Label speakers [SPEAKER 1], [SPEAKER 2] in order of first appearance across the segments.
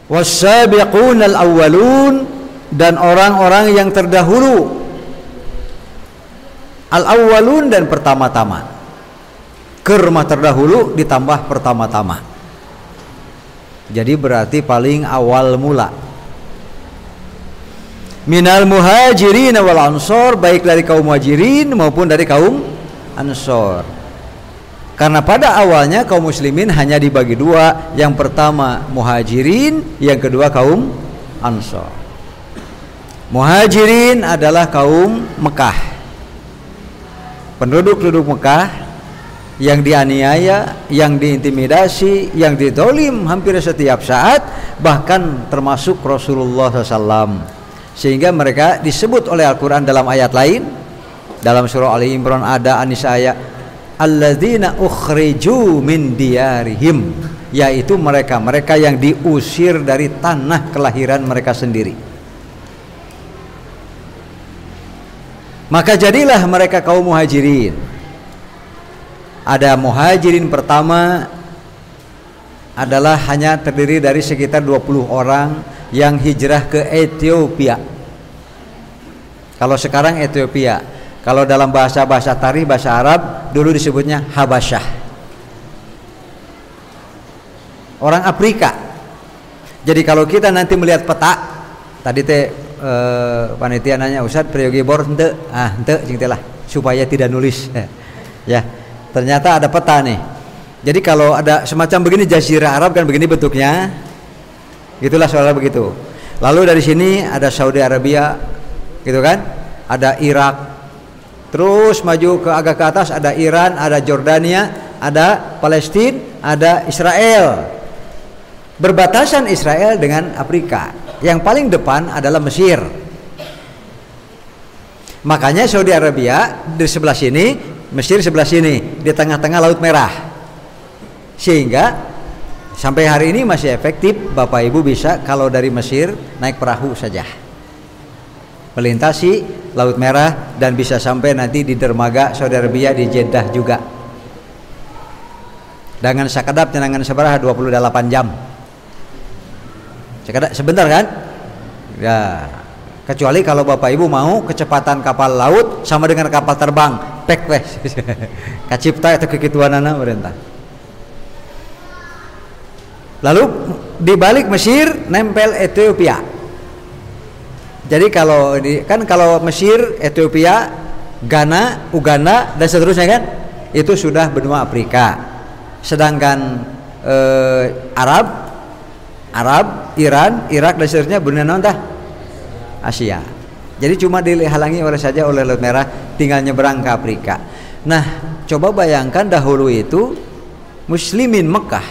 [SPEAKER 1] was-sabiqunal awwalun, dan orang-orang yang terdahulu. Al-awwalun dan pertama-tama. Kerma terdahulu ditambah pertama-tama. Jadi berarti paling awal mula. Minal muhajirin wal ansor, baik dari kaum muhajirin maupun dari kaum ansor. Karena pada awalnya kaum muslimin hanya dibagi dua. Yang pertama muhajirin, yang kedua kaum ansor. Muhajirin adalah kaum Mekah, penduduk Mekah yang dianiaya, yang diintimidasi, yang didolim hampir setiap saat, bahkan termasuk Rasulullah SAW. Sehingga mereka disebut oleh Al-Quran dalam ayat lain, dalam surah Ali Imran ada anisaya, alladzina ukhriju min diyarihim, yaitu mereka yang diusir dari tanah kelahiran mereka sendiri. Maka jadilah mereka kaum muhajirin. Ada muhajirin pertama adalah hanya terdiri dari sekitar 20 orang yang hijrah ke Ethiopia. Kalau sekarang Ethiopia, kalau dalam bahasa tarikh, bahasa Arab dulu disebutnya Habasyah, orang Afrika. Jadi kalau kita nanti melihat peta, tadi panitia nanya, Ustadz periogi bor ente lah supaya tidak nulis ya, ternyata ada peta nih. Jadi kalau ada semacam begini Jazirah Arab kan begini bentuknya, itulah soalnya begitu. Lalu dari sini ada Saudi Arabia gitu kan, ada Irak, terus maju ke agak ke atas ada Iran, ada Jordania, ada Palestina, ada Israel. Berbatasan Israel dengan Afrika. Yang paling depan adalah Mesir. Makanya Saudi Arabia di sebelah sini, Mesir sebelah sini, di tengah-tengah Laut Merah. Sehingga sampai hari ini masih efektif. Bapak Ibu bisa kalau dari Mesir naik perahu saja, melintasi Laut Merah, dan bisa sampai nanti di dermaga Saudi Arabia di Jeddah juga. Dengan sakadap dengan seberapa 28 jam. Sebentar kan? Ya, kecuali kalau Bapak Ibu mau kecepatan kapal laut sama dengan kapal terbang, pek weh. Kacipta atau kekituanana perintah. Lalu di balik Mesir nempel Ethiopia. Jadi kalau kalau Mesir, Ethiopia, Ghana, Uganda dan seterusnya kan, itu sudah benua Afrika. Sedangkan Arab, Iran, Irak dan seterusnya benua non-tah Asia. Jadi cuma dihalangi oleh Laut Merah, tinggal nyeberang ke Afrika. Nah, coba bayangkan dahulu itu muslimin Mekah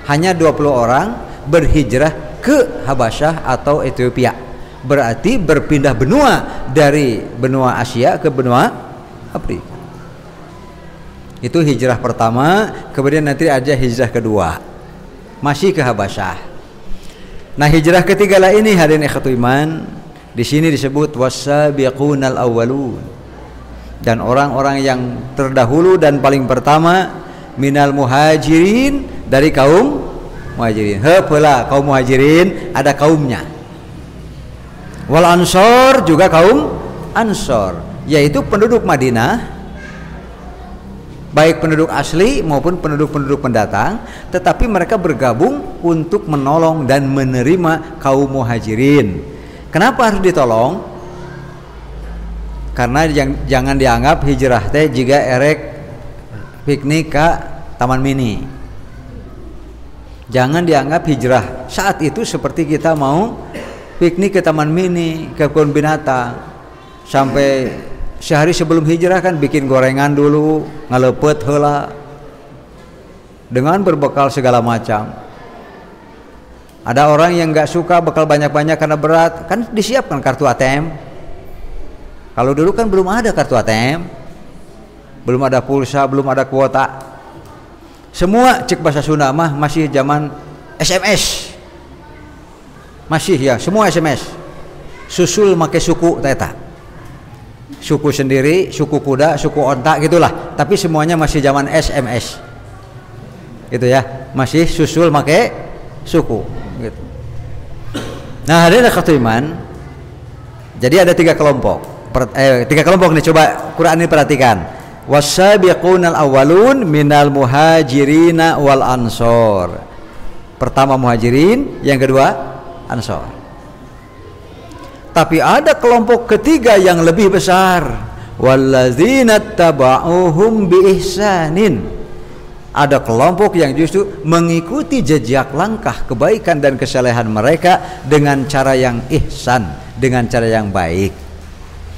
[SPEAKER 1] hanya 20 orang berhijrah ke Habasyah atau Ethiopia. Berarti berpindah benua dari benua Asia ke benua Afrika. Itu hijrah pertama, kemudian nanti ada hijrah kedua, masih ke Habasyah. Nah, hijrah ketiga lah ini hadirin ikhwatul iman, di sini disebut was-sabiqunal awwalun, dan orang-orang yang terdahulu dan paling pertama minal muhajirin, dari kaum muhajirin. Heula kaum muhajirin ada kaumnya. Wal ansor juga kaum ansor, yaitu penduduk Madinah, baik penduduk asli maupun penduduk pendatang, tetapi mereka bergabung untuk menolong dan menerima kaum muhajirin. Kenapa harus ditolong? Karena jangan dianggap hijrah teh juga erek piknik ke Taman Mini. Jangan dianggap hijrah saat itu seperti kita mau piknik ke Taman Mini, ke kebun binatang. Sampai sehari sebelum hijrah kan bikin gorengan dulu, ngalepet heula dengan berbekal segala macam. Ada orang yang nggak suka bekal banyak-banyak karena berat, kan disiapkan kartu ATM. Kalau dulu kan belum ada kartu ATM, belum ada pulsa, belum ada kuota. Semua cek bahasa Sunda mah masih zaman SMS. Masih ya, semua SMS. Susul make suku teta. Suku sendiri, suku kuda, suku onta gitulah. Tapi semuanya masih zaman SMS. Gitu ya, masih susul make suku gitu. Nah, hadirin akhwatul iman. Jadi ada tiga kelompok. Tiga kelompok nih, coba Quran ini perhatikan. Wassabiqunal awwalun minal muhajirina wal ansor. Pertama muhajirin, yang kedua ansor. Tapi ada kelompok ketiga yang lebih besar. Walladzina taba'uhum biihsanin. Ada kelompok yang justru mengikuti jejak langkah kebaikan dan kesalehan mereka dengan cara yang ihsan, dengan cara yang baik.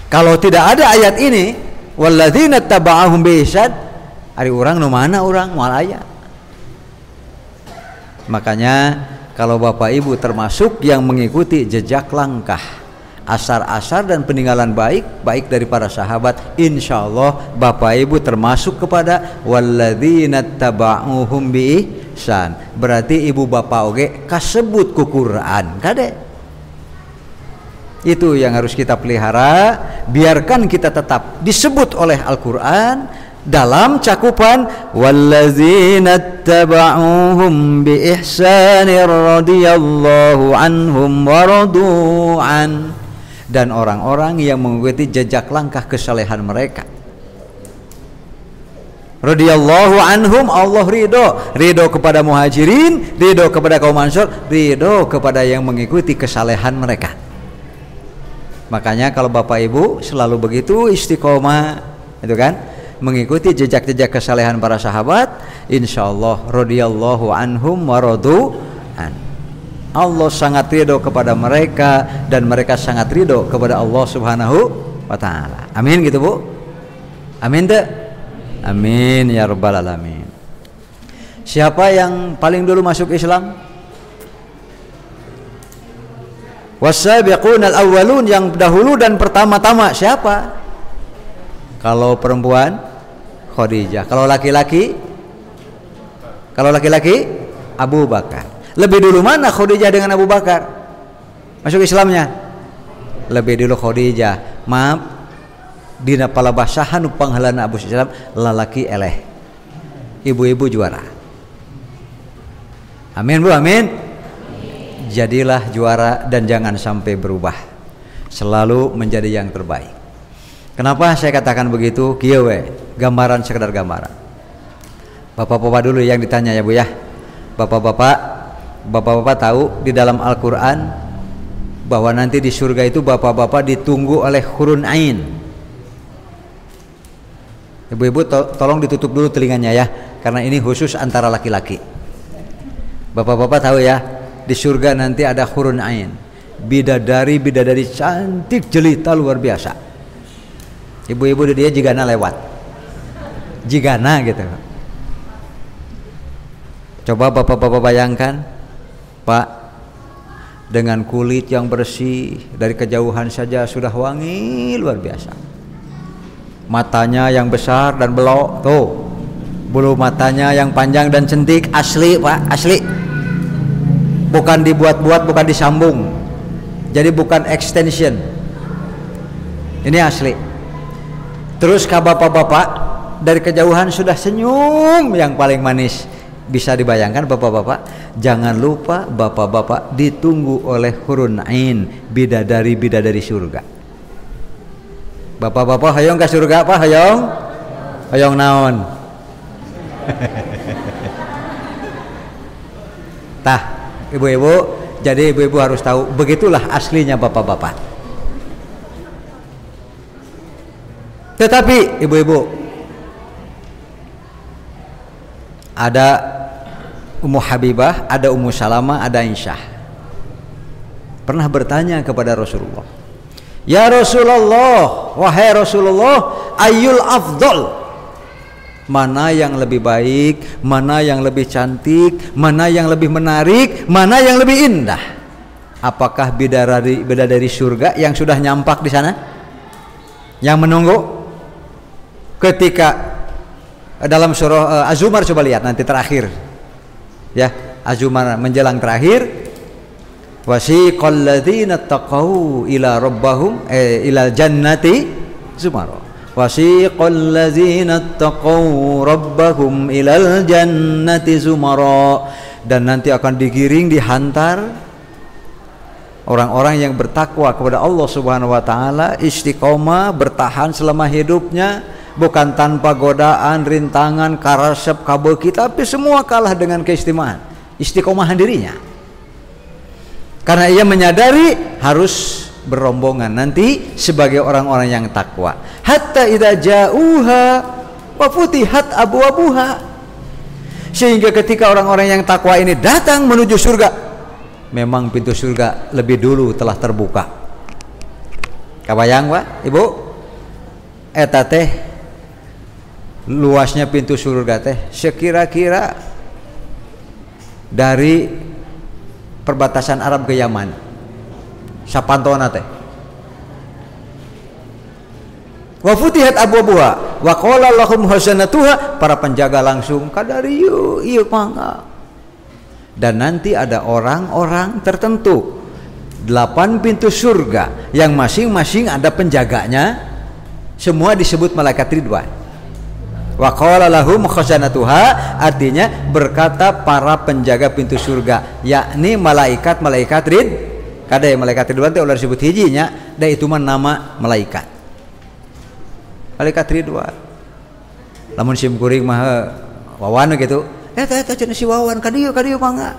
[SPEAKER 1] Kalau tidak ada ayat ini, walladzina taba'uhum biihsan, ari urang nu mana urang moal aya. Makanya kalau Bapak Ibu termasuk yang mengikuti jejak langkah, asar-asar dan peninggalan baik dari para sahabat, insya Allah Bapak Ibu termasuk kepada walladzina taba'uhum bi ihsan. Berarti ibu bapak oge kasebut ku Quran kade. Itu yang harus kita pelihara, biarkan kita tetap disebut oleh Al-Quran dalam cakupan walladzina taba'uhum bi ihsanir radhiyallahu anhum wa radu'an, dan orang-orang yang mengikuti jejak langkah kesalehan mereka. Radhiyallahu anhum, Allah ridho kepada muhajirin, ridho kepada kaum ansor, ridho kepada yang mengikuti kesalehan mereka. Makanya kalau Bapak Ibu selalu begitu istiqomah, itu kan, mengikuti jejak-jejak kesalehan para sahabat, insyaallah radhiyallahu anhum wa radu'an. Allah sangat ridho kepada mereka dan mereka sangat ridho kepada Allah Subhanahu wa taala. Amin gitu, Bu. Amin deh. Amin ya rabbal alamin. Siapa yang paling dulu masuk Islam? Wassabiqunal awwalun, yang dahulu dan pertama-tama siapa? Kalau perempuan Khadijah, kalau laki-laki Abu Bakar. Lebih dulu mana Khadijah dengan Abu Bakar masuk Islamnya? Lebih dulu Khadijah. Maaf, dina palabasahan panghalana Abu Islam lalaki eleh, ibu-ibu juara. Amin Bu, amin. Jadilah juara dan jangan sampai berubah, selalu menjadi yang terbaik. Kenapa saya katakan begitu? Kieu we, gambaran, sekedar gambaran. Bapak-bapak dulu yang ditanya ya Bu ya. Bapak-bapak tahu di dalam Al-Quran bahwa nanti di surga itu bapak-bapak ditunggu oleh hurun ain. Ibu-ibu tolong ditutup dulu telinganya ya, karena ini khusus antara laki-laki. Bapak-bapak tahu ya, di surga nanti ada hurun ain, bidadari cantik jelita luar biasa. Ibu-ibu dia jigana lewat, jigana gitu. Coba bapak-bapak bayangkan, Pak, dengan kulit yang bersih, dari kejauhan saja sudah wangi luar biasa. Matanya yang besar dan belok, tuh bulu matanya yang panjang dan cantik, asli Pak, asli. Bukan dibuat-buat, bukan disambung. Jadi bukan extension. Ini asli. Terus ke bapak-bapak dari kejauhan sudah senyum yang paling manis. Bisa dibayangkan bapak-bapak, jangan lupa bapak-bapak ditunggu oleh hurun ain, bidadari surga. Bapak-bapak hayong ke surga apa? Hayong naon? Tah, ibu-ibu, jadi ibu-ibu harus tahu, begitulah aslinya bapak-bapak. Tetapi ibu-ibu, ada Ummu Habibah, ada Ummu Salamah, ada Aisyah pernah bertanya kepada Rasulullah, ya Rasulullah, wahai Rasulullah, ayyul afdol, mana yang lebih baik, mana yang lebih cantik, mana yang lebih menarik, mana yang lebih indah? Apakah bidadari surga yang sudah nyampak di sana, yang menunggu ketika dalam surah Az-Zumar? Coba lihat nanti terakhir ya, Az-Zumar menjelang terakhir, wasiqal ladzina taqau ila rabbahum ila jannati zumara, wasiqal ladzina taqau rabbahum ilal jannati zumara, dan nanti akan digiring, dihantar Orang-orang yang bertakwa kepada Allah Subhanahu wa taala, istiqomah, bertahan selama hidupnya, bukan tanpa godaan, rintangan, karasep, kabeuki, tapi semua kalah dengan keistimewaan, istiqomahan dirinya. Karena ia menyadari harus berombongan nanti sebagai orang-orang yang takwa. Hatta idza ja'uha wa futihat abwabuha. Sehingga ketika orang-orang yang takwa ini datang menuju surga, memang pintu surga lebih dulu telah terbuka. Kabayang Pak, Ibu? Eta teh luasnya pintu surga teh sekira-kira dari perbatasan Arab ke Yaman. Sapantona teh. Wa futihat abwabuha wa qala lahum hasanatuha, para penjaga langsung kadari ieu mangga. Dan nanti ada orang-orang tertentu 8 pintu surga yang masing-masing ada penjaganya, semua disebut malaikat Ridwan. Wa qala lahum khazanatuha, artinya berkata para penjaga pintu surga, yakni malaikat-malaikat kada malaikat Ridwan teh ulah disebut hijinya, da itu mah nama malaikat. Malaikat Ridwan. Lamun sim kuring mah wawan gitu. Eta cenah si wawan ka dieu mangga.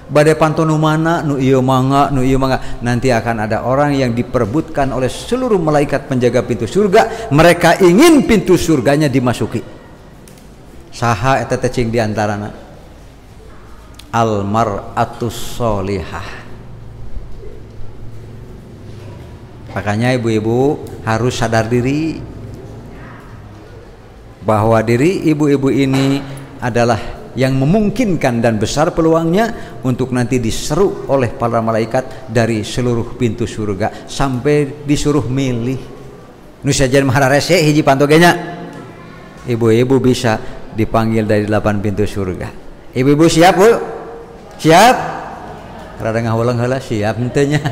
[SPEAKER 1] Bade pantun nu mana nu ieu mangga, nanti akan ada orang yang diperebutkan oleh seluruh malaikat penjaga pintu surga. Mereka ingin pintu surganya dimasuki. Saha eta teh cing di antarana? Al mar'atus sholihah. Makanya ibu-ibu harus sadar diri bahwa diri ibu-ibu ini adalah yang memungkinkan dan besar peluangnya untuk nanti diseru oleh para malaikat dari seluruh pintu surga sampai disuruh milih. Nu sajen mahararese hiji pantogenya. Ibu-ibu bisa dipanggil dari 8 pintu surga. Ibu-ibu siap, Bu? Siap? Rada ngaheuleung heula siap henteu nya.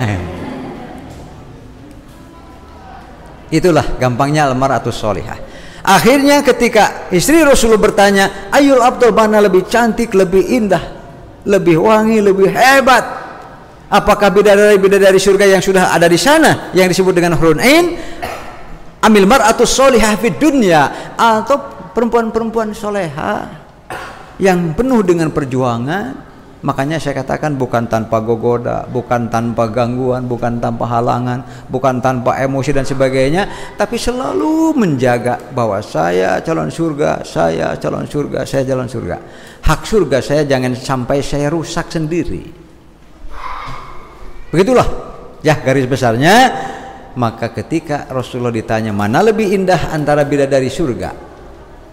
[SPEAKER 1] Itulah gampangnya al-mar'atus sholihah. Akhirnya ketika istri Rasulullah bertanya, ayul abdul, mana lebih cantik, lebih indah, lebih wangi, lebih hebat? Apakah bidadari-bidadari surga yang sudah ada di sana yang disebut dengan hurun ain, amil mar'atus sholihah fid dunya, atau perempuan-perempuan soleha yang penuh dengan perjuangan? Makanya saya katakan bukan tanpa gogoda, bukan tanpa gangguan, bukan tanpa halangan, bukan tanpa emosi dan sebagainya, tapi selalu menjaga bahwa saya calon surga, saya calon surga, saya calon surga. Hak surga saya jangan sampai saya rusak sendiri. Begitulah ya garis besarnya. Maka ketika Rasulullah ditanya mana lebih indah antara bidadari surga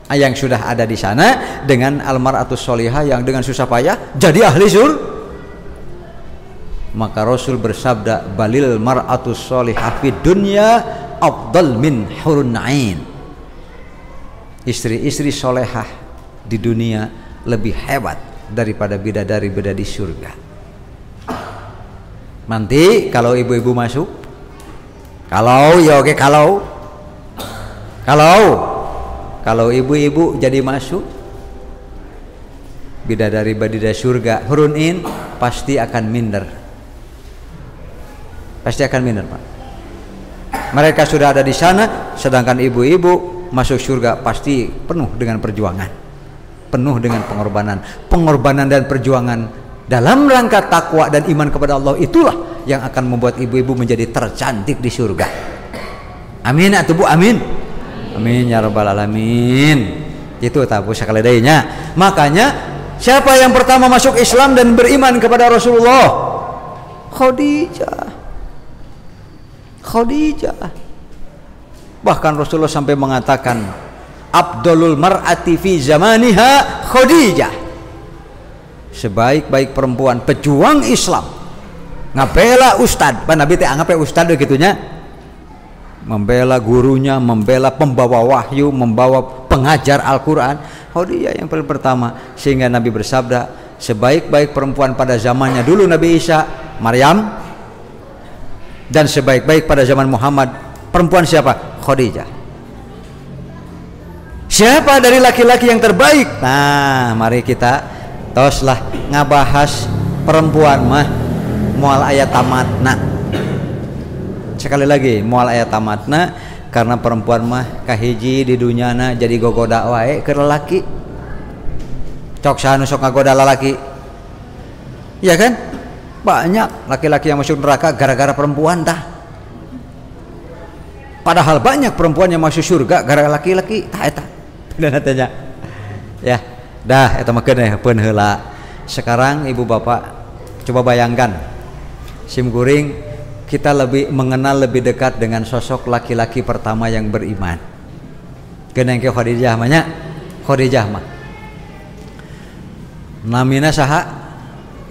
[SPEAKER 1] yang sudah ada di sana dengan almar'atus sholihah yang dengan susah payah jadi ahli surga, maka Rasul bersabda, balil mar'atus sholihah fid dunya afdal min hurun ain. Istri-istri solehah di dunia lebih hebat daripada bidadari-bidadari surga. Nanti kalau ibu-ibu masuk, kalau ya oke, kalau ibu-ibu jadi masuk bidadari-bidadari surga hurun in, pasti akan minder. Pasti akan minder, Pak. Mereka sudah ada di sana, sedangkan ibu-ibu masuk surga pasti penuh dengan perjuangan, penuh dengan pengorbanan dan perjuangan dalam rangka takwa dan iman kepada Allah. Itulah yang akan membuat ibu-ibu menjadi tercantik di surga. Amin atuh Bu, amin. Amin ya rabbal alamin. Itu tabu sakaledainya. Makanya siapa yang pertama masuk Islam dan beriman kepada Rasulullah? Khadijah. Bahkan Rasulullah sampai mengatakan, Abdulul mar'ati fi zamaniha Khadijah. Sebaik-baik perempuan pejuang Islam, ngabela ustad, pan Nabi teh anggap ustad gitunya, membela gurunya, membela pembawa wahyu, membawa pengajar Al-Quran. Khadijah yang paling pertama. Sehingga Nabi bersabda, sebaik-baik perempuan pada zamannya dulu Nabi Isa, Maryam, dan sebaik-baik pada zaman Muhammad perempuan siapa? Khadijah. Siapa dari laki-laki yang terbaik? Nah, mari kita toslah ngabahas perempuan mah moal aya tamatna. Sekali lagi moal aya tamatna, karena perempuan mah kahiji di dunyana jadi gogoda wae ke lelaki. Cok sanu sok ngagoda lelaki. Ya kan? Banyak laki-laki yang masuk neraka gara-gara perempuan tah. Padahal banyak perempuan yang masuk surga gara-gara laki-laki tah eta. Dan tanya. Ya, dah eta mah keneh pun heula. Sekarang ibu bapak coba bayangkan sim kuring kita lebih mengenal lebih dekat dengan sosok laki-laki pertama yang beriman. Keneh ke Khadijah mah nya. Khadijah mah. Namina saha?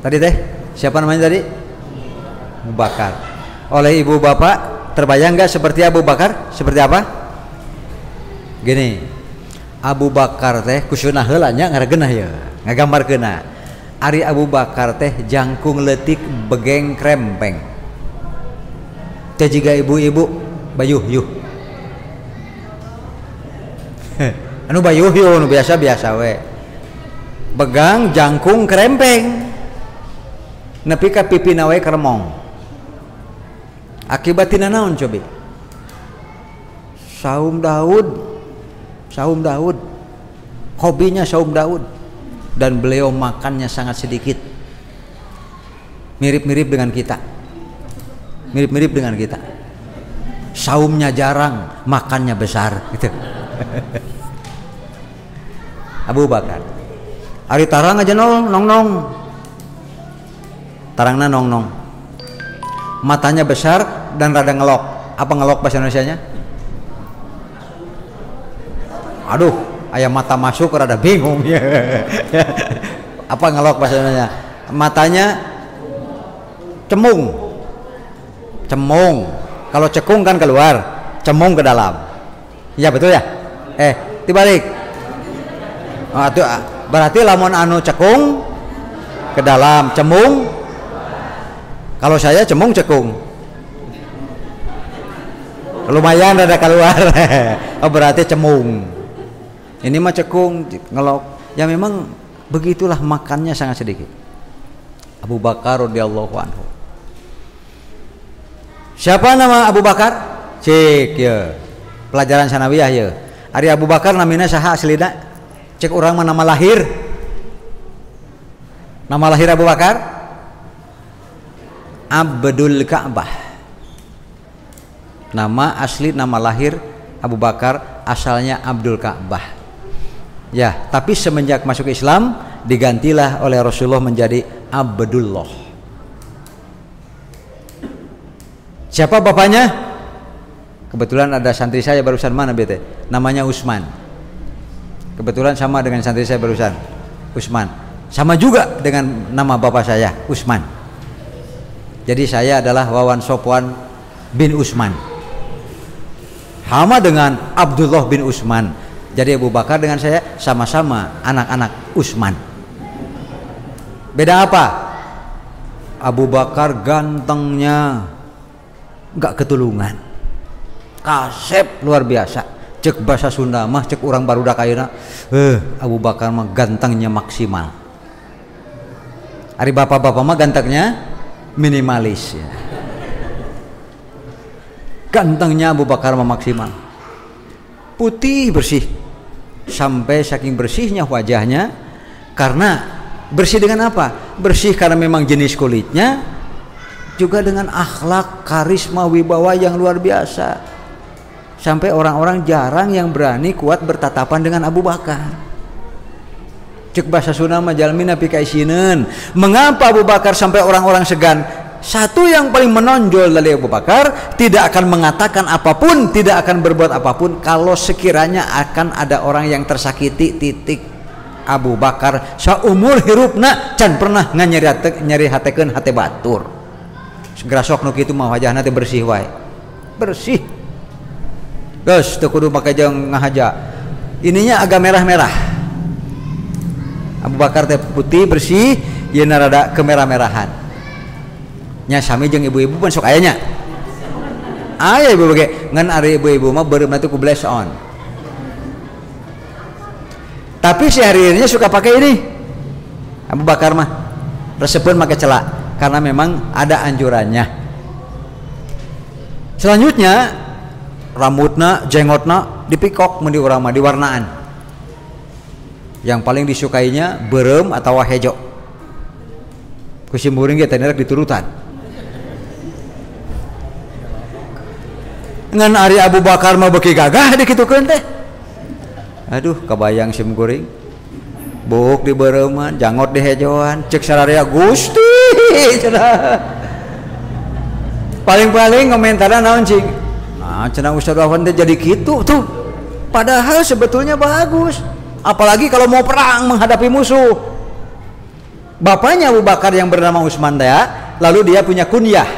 [SPEAKER 1] Tadi teh siapa namanya tadi? Abu Bakar. Oleh ibu bapak terbayang gak seperti Abu Bakar? Seperti apa? Gini, Abu Bakar teh kusuna heula nya ngarageunah ya, ngagambarkeunna. Ari Abu Bakar teh jangkung leutik begeng krempeng. Teh jiga ibu-ibu bayuh-yuh. Anu bayuh-yuh anu biasa-biasa we. Begang jangkung krempeng. Nepi ka pipina we kremong. Akibatina naon coba? Saum Daud, hobinya saum Daud, dan beliau makannya sangat sedikit, mirip-mirip dengan kita, saumnya jarang, makannya besar, gitu. Abu Bakar, ari tarang aja nong, tarangna nong, matanya besar dan rada ngelok. Apa ngelok bahasa Indonesianya? Aduh, ayam mata masuk rada bingung ya. Apa ngelok bahasa Indonesia? Matanya cemung. Kalau cekung kan keluar, cemung ke dalam. Iya betul ya? Dibalik. Oh, itu berarti lamun anu cekung ke dalam, cemung. Kalau saya cemung cekung. Lumayan rada keluar. Oh, berarti cemung. Ini mah cekung ngelok. Ya memang begitulah, makannya sangat sedikit. Abu Bakar radhiyallahu anhu. Siapa nama Abu Bakar? Cek ya. Pelajaran sanawiyah ya. Ari Abu Bakar namina saha aslina? Cek urang mah nama lahir. Nama lahir Abu Bakar? Abdul Ka'bah. Nama asli, nama lahir Abu Bakar asalnya Abdul Ka'bah. Ya, tapi semenjak masuk Islam digantilah oleh Rasulullah menjadi Abdullah. Siapa bapaknya? Kebetulan ada santri saya barusan, mana bete? Namanya Usman. Kebetulan sama dengan santri saya barusan, Usman. Sama juga dengan nama bapak saya, Usman. Jadi saya adalah Wawan Sofwan bin Usman. Sama dengan Abdullah bin Usman. Jadi Abu Bakar dengan saya sama-sama anak-anak Usman. Beda apa? Abu Bakar gantengnya gak ketulungan, kasep luar biasa. Cek bahasa Sunda mah, cek orang barudak ayeuna, Abu Bakar mah gantengnya maksimal. Ari bapak-bapak mah gantengnya minimalis ya. Gantengnya Abu Bakar mah maksimal. Putih bersih, sampai saking bersihnya wajahnya. Karena bersih dengan apa? Bersih karena memang jenis kulitnya, juga dengan akhlak, karisma, wibawa yang luar biasa. Sampai orang-orang jarang yang berani kuat bertatapan dengan Abu Bakar. Cek bahasa Sunda mah jalmina pikaisieun. Mengapa Abu Bakar sampai orang-orang segan? Satu yang paling menonjol dari Abu Bakar, tidak akan mengatakan apapun, tidak akan berbuat apapun kalau sekiranya akan ada orang yang tersakiti. Titik. Abu Bakar saumur hirupna can pernah nyeri hatekeun hate batur. Segera sok nu kitu mah wajahna teh bersih wae. Bersih. Geus teu kudu make jeung ngahaja. Ininya agak merah-merah. Abu Bakar teh putih bersih, yeuna rada kemerah-merahan. Nya sami jeung ibu-ibu pun sok aya nya. Aya ibu bage ngan ari ibu-ibu mah beureumna teh ku bless on. Tapi sehari-harinya suka pakai ini. Abu Bakar mah resepeun make celak. karena memang ada anjurannya. Selanjutnya rambutna, jenggotna dipikok mun di urang mah diwarnaan. Yang paling disukainya berem atau hejo. Kusimburing ge teh diturutan. Ngan Ari Abu Bakar mah beki gagah dikitukeun teh. Aduh, kabayang sim kuring. Buk di bereuman, jangot di hejoan, cek sararea Gusti. Paling-paling komentarna naon cing? Nah, cenah Ustaz Afwan teh jadi kitu tuh. Padahal sebetulnya bagus. Apalagi kalau mau perang menghadapi musuh. Bapaknya Abu Bakar yang bernama Utsman teh, lalu dia punya kunyah.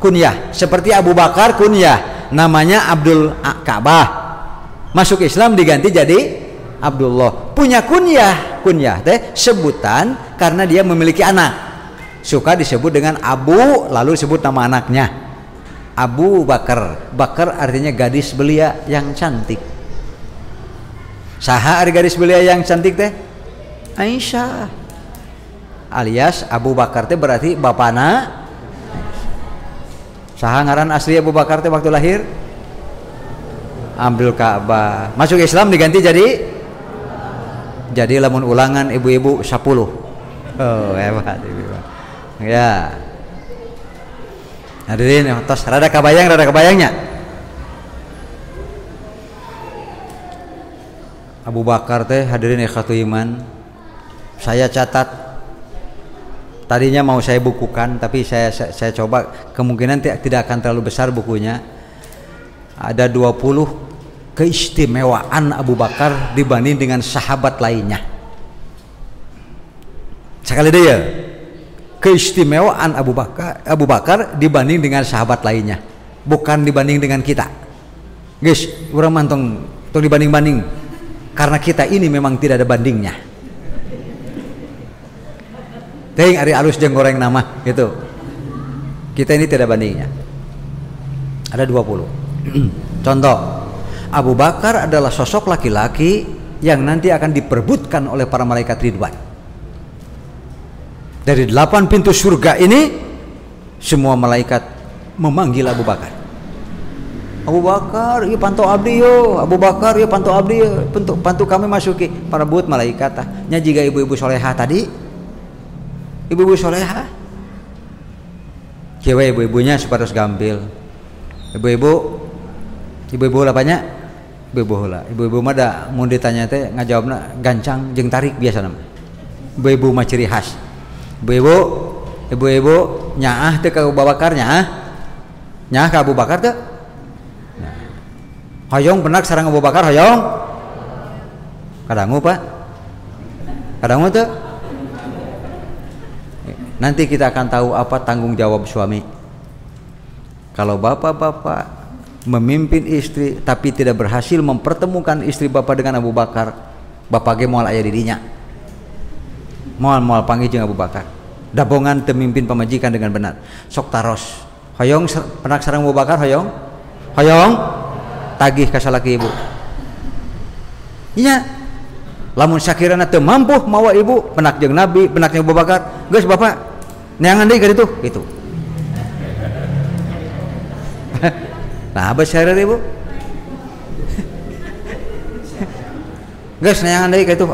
[SPEAKER 1] Kunyah seperti Abu Bakar kunyah. Namanya Abdul Ka'bah. Masuk Islam diganti jadi Abdullah. Punya kunyah. Kunyah teh sebutan karena dia memiliki anak. Suka disebut dengan Abu, lalu disebut nama anaknya Abu Bakar. Bakar artinya gadis belia yang cantik. Saha ari gadis belia yang cantik teh? Aisyah. Alias Abu Bakar teh berarti bapana. Saha ngaran asli Abu Bakar teh waktu lahir? Abdul Ka'bah. Masuk Islam diganti jadi lamun ulangan ibu-ibu 10. Oh, hebat ibu. Ya. Hadirin, tos rada kabayangnya. Abu Bakar teh hadirin ikhwatul iman. Saya catat. Tadinya mau saya bukukan, tapi saya coba kemungkinan tidak akan terlalu besar bukunya. Ada 20 keistimewaan Abu Bakar dibanding dengan sahabat lainnya. Sekali deh ya, keistimewaan Abu Bakar dibanding dengan sahabat lainnya, bukan dibanding dengan kita. Guys, urang mantong dibanding-banding, karena kita ini memang tidak ada bandingnya. Teuing ari alus jeung goreng nama gitu. Kita ini tidak bandingnya. Ada 20. Contoh, Abu Bakar adalah sosok laki-laki yang nanti akan diperebutkan oleh para malaikat Ridwan. Dari 8 pintu surga ini, semua malaikat memanggil Abu Bakar. Abu Bakar, ieu panto abdi yo. Abu Bakar, ieu panto abdi yo. Pantu kami masuki para buat malaikat tah. Nya jiga ibu-ibu solehah tadi. Ibu-ibu solehah. Kieu ibu-ibunya supados gampil. Ibu-ibu lapanya? Ibu-ibu heula. Ibu-ibu mah da mun ditanya teh ngajawabna gancang jeung tarik biasa nama. Ibu-ibu mah ciri khas. Ibu-ibu nyaah teh ka Abu Bakar nyaah. Nyaah ka Abu Bakar teh. Hoyong benak sareng Abu Bakar hoyong. Kadangu Pak. Kadangu teh. Nanti kita akan tahu apa tanggung jawab suami. Kalau bapak-bapak memimpin istri tapi tidak berhasil mempertemukan istri bapak dengan Abu Bakar, bapak ge moal aya dirinya. Moal panggil jeung Abu Bakar. Dabongan teu mimpin pamajikan dengan benar. Sok taros. Hoyong penak sareng Abu Bakar hoyong. Hoyong tagih ka salaki ibu. Iya. Lamun sakirana teu mampu mawa ibu penak jeung Nabi, penaknya Abu Bakar, geus bapak neangan deui ka ditu gitu. Nah, abah syair ibu. Geus neangan deui ka ditu.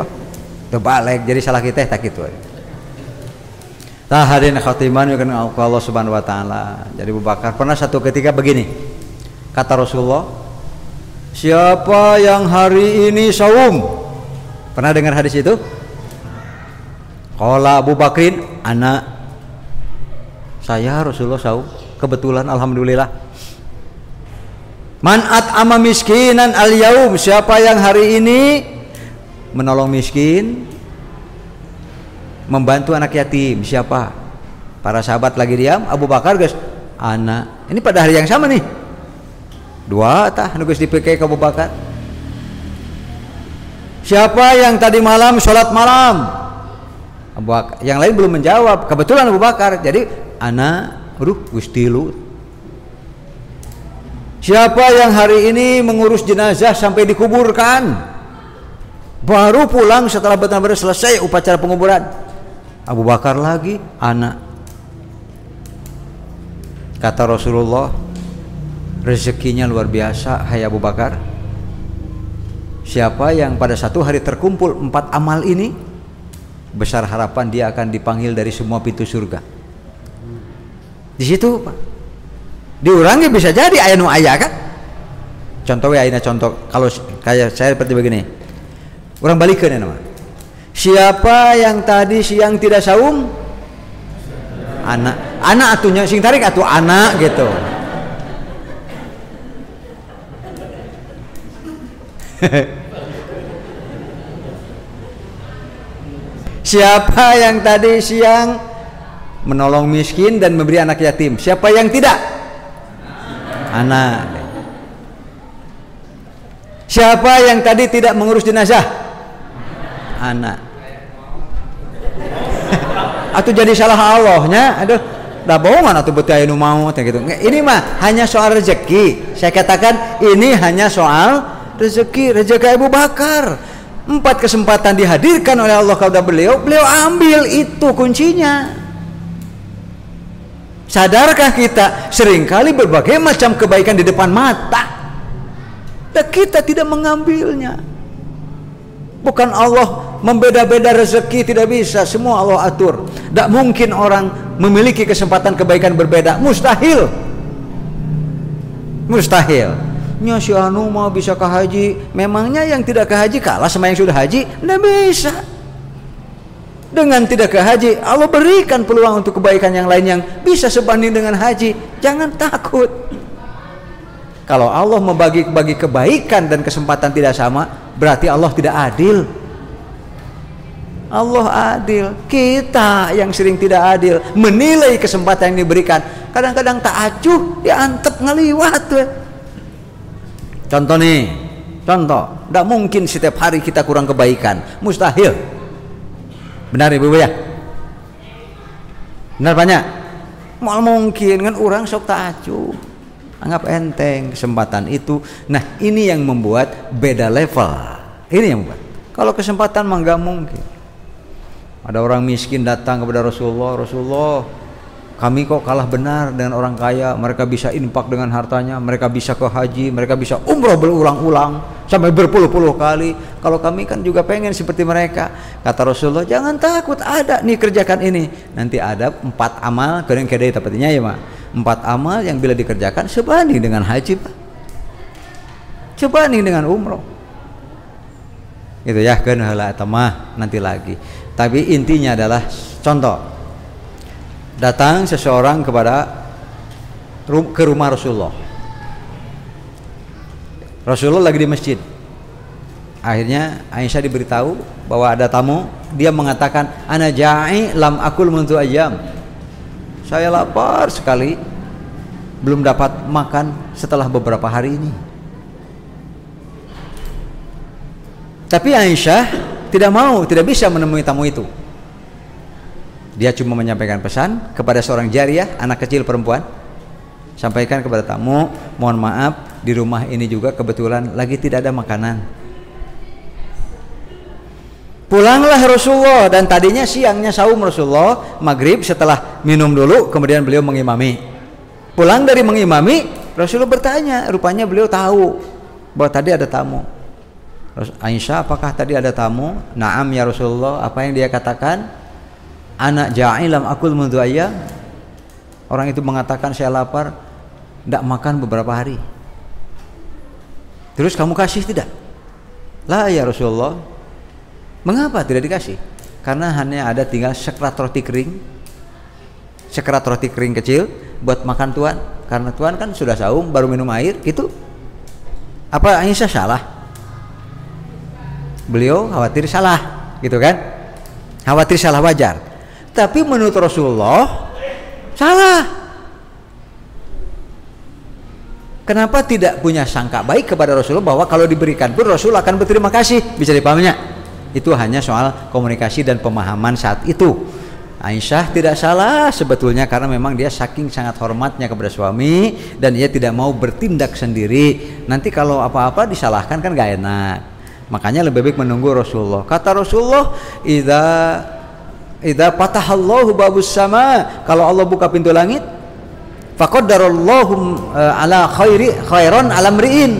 [SPEAKER 1] Teu balik jadi salah kita tak kitu. Tah hadirin khatiman yang Allah Subhanahu wa taala. Jadi Abu Bakar pernah satu ketika begini. Kata Rasulullah, siapa yang hari ini saum? Pernah dengar hadis itu? Qala Abu Bakrin, anak saya Rasulullah saum. Kebetulan alhamdulillah. Man at'ama miskinan al-yaum, siapa yang hari ini menolong miskin, membantu anak yatim, siapa? Para sahabat lagi diam, Abu Bakar guys, anak. Ini pada hari yang sama nih. Dua tah nu geus dipeke ka Abu Bakar. Siapa yang tadi malam sholat malam? Abu Bakar. Yang lain belum menjawab. Kebetulan Abu Bakar. Jadi anak, Gusti lu. Siapa yang hari ini mengurus jenazah sampai dikuburkan? Baru pulang setelah benar-benar selesai upacara penguburan. Abu Bakar lagi, anak. Kata Rasulullah, rezekinya luar biasa hai Abu Bakar. Siapa yang pada satu hari terkumpul 4 amal ini, besar harapan dia akan dipanggil dari semua pintu surga. Di situ Pak, diurangi bisa jadi aya nu aya kan. Contoh ya, contoh kalau kayak saya seperti begini, orang balikkan ya nama. Siapa yang tadi siang tidak saum? Anak atunya sing tarik atuh anak gitu. Siapa yang tadi siang menolong miskin dan memberi anak yatim? Siapa yang tidak? Anak. Siapa yang tadi tidak mengurus jenazah? Anak. Atau jadi salah Allahnya, aduh, dah bohongan atau betul anu mau gitu. Ini mah hanya soal rezeki. Saya katakan ini hanya soal rezeki Abu Bakar. 4 kesempatan dihadirkan oleh Allah kepada beliau ambil, itu kuncinya. Sadarkah kita seringkali berbagai macam kebaikan di depan mata dan kita tidak mengambilnya? Bukan Allah membeda-beda rezeki, tidak bisa, semua Allah atur. Tidak mungkin orang memiliki kesempatan kebaikan berbeda, mustahil. Mustahil. Nya si anu mau bisa ke haji, memangnya yang tidak ke haji kalah sama yang sudah haji? Tidak bisa. Dengan tidak ke haji, Allah berikan peluang untuk kebaikan yang lain yang bisa sebanding dengan haji. Jangan takut. Kalau Allah membagi-bagi kebaikan dan kesempatan tidak sama, berarti Allah tidak adil. Allah adil. Kita yang sering tidak adil, menilai kesempatan yang diberikan, kadang-kadang tak acuh, diantep ngeliwat. Contoh nih, contoh, tidak mungkin setiap hari kita kurang kebaikan, mustahil. Benar Ibu ya? Benar banyak? Mal mungkin kan orang sok tak acuh, anggap enteng kesempatan itu. Nah ini yang membuat beda level. Ini yang membuat. Kalau kesempatan mah nggak mungkin. Ada orang miskin datang kepada Rasulullah, Rasulullah, kami kok kalah benar dengan orang kaya. Mereka bisa infak dengan hartanya, mereka bisa ke haji, mereka bisa umroh berulang-ulang sampai berpuluh-puluh kali. Kalau kami kan juga pengen seperti mereka. Kata Rasulullah, jangan takut, ada nih, kerjakan ini. Nanti ada 4 amal, keren kedai tepatnya ya mak. 4 amal yang bila dikerjakan sebanding dengan haji Pak, sebanding dengan umroh. Itu ya kan heula eta mah nanti lagi. Tapi intinya adalah contoh. Datang seseorang ke rumah Rasulullah. Rasulullah lagi di masjid. Akhirnya Aisyah diberitahu bahwa ada tamu. Dia mengatakan, ana ja'i lam akul mundu ayyam. Saya lapar sekali, belum dapat makan setelah beberapa hari ini. Tapi Aisyah tidak mau, tidak bisa menemui tamu itu. Dia cuma menyampaikan pesan kepada seorang jariyah, anak kecil perempuan. Sampaikan kepada tamu, mohon maaf, di rumah ini juga kebetulan lagi tidak ada makanan. Pulanglah Rasulullah, dan tadinya siangnya saum Rasulullah, maghrib setelah minum dulu, kemudian beliau mengimami. Pulang dari mengimami, Rasulullah bertanya, rupanya beliau tahu bahwa tadi ada tamu. Aisyah, apakah tadi ada tamu? Naam ya Rasulullah. Apa yang dia katakan? Anak ja'ilam akul mundu ayyam. Orang itu mengatakan, saya lapar, tidak makan beberapa hari. Terus kamu kasih tidak? Lah ya Rasulullah. Mengapa tidak dikasih? Karena hanya ada tinggal sekerat roti kering, sekerat roti kering kecil buat makan Tuhan. Karena Tuhan kan sudah saum, baru minum air gitu. Apa Aisyah salah? Beliau khawatir salah, gitu kan? Khawatir salah wajar. Tapi menurut Rasulullah salah. Kenapa tidak punya sangka baik kepada Rasulullah bahwa kalau diberikan pun Rasul akan berterima kasih? Bisa dipahaminya? Itu hanya soal komunikasi dan pemahaman saat itu. Aisyah tidak salah sebetulnya, karena memang dia saking sangat hormatnya kepada suami dan dia tidak mau bertindak sendiri. Nanti kalau apa-apa disalahkan kan gak enak. Makanya lebih baik menunggu Rasulullah. Kata Rasulullah, idza fatahallahu babus sama, kalau Allah buka pintu langit, faqaddarallahu ala khairan alamriin,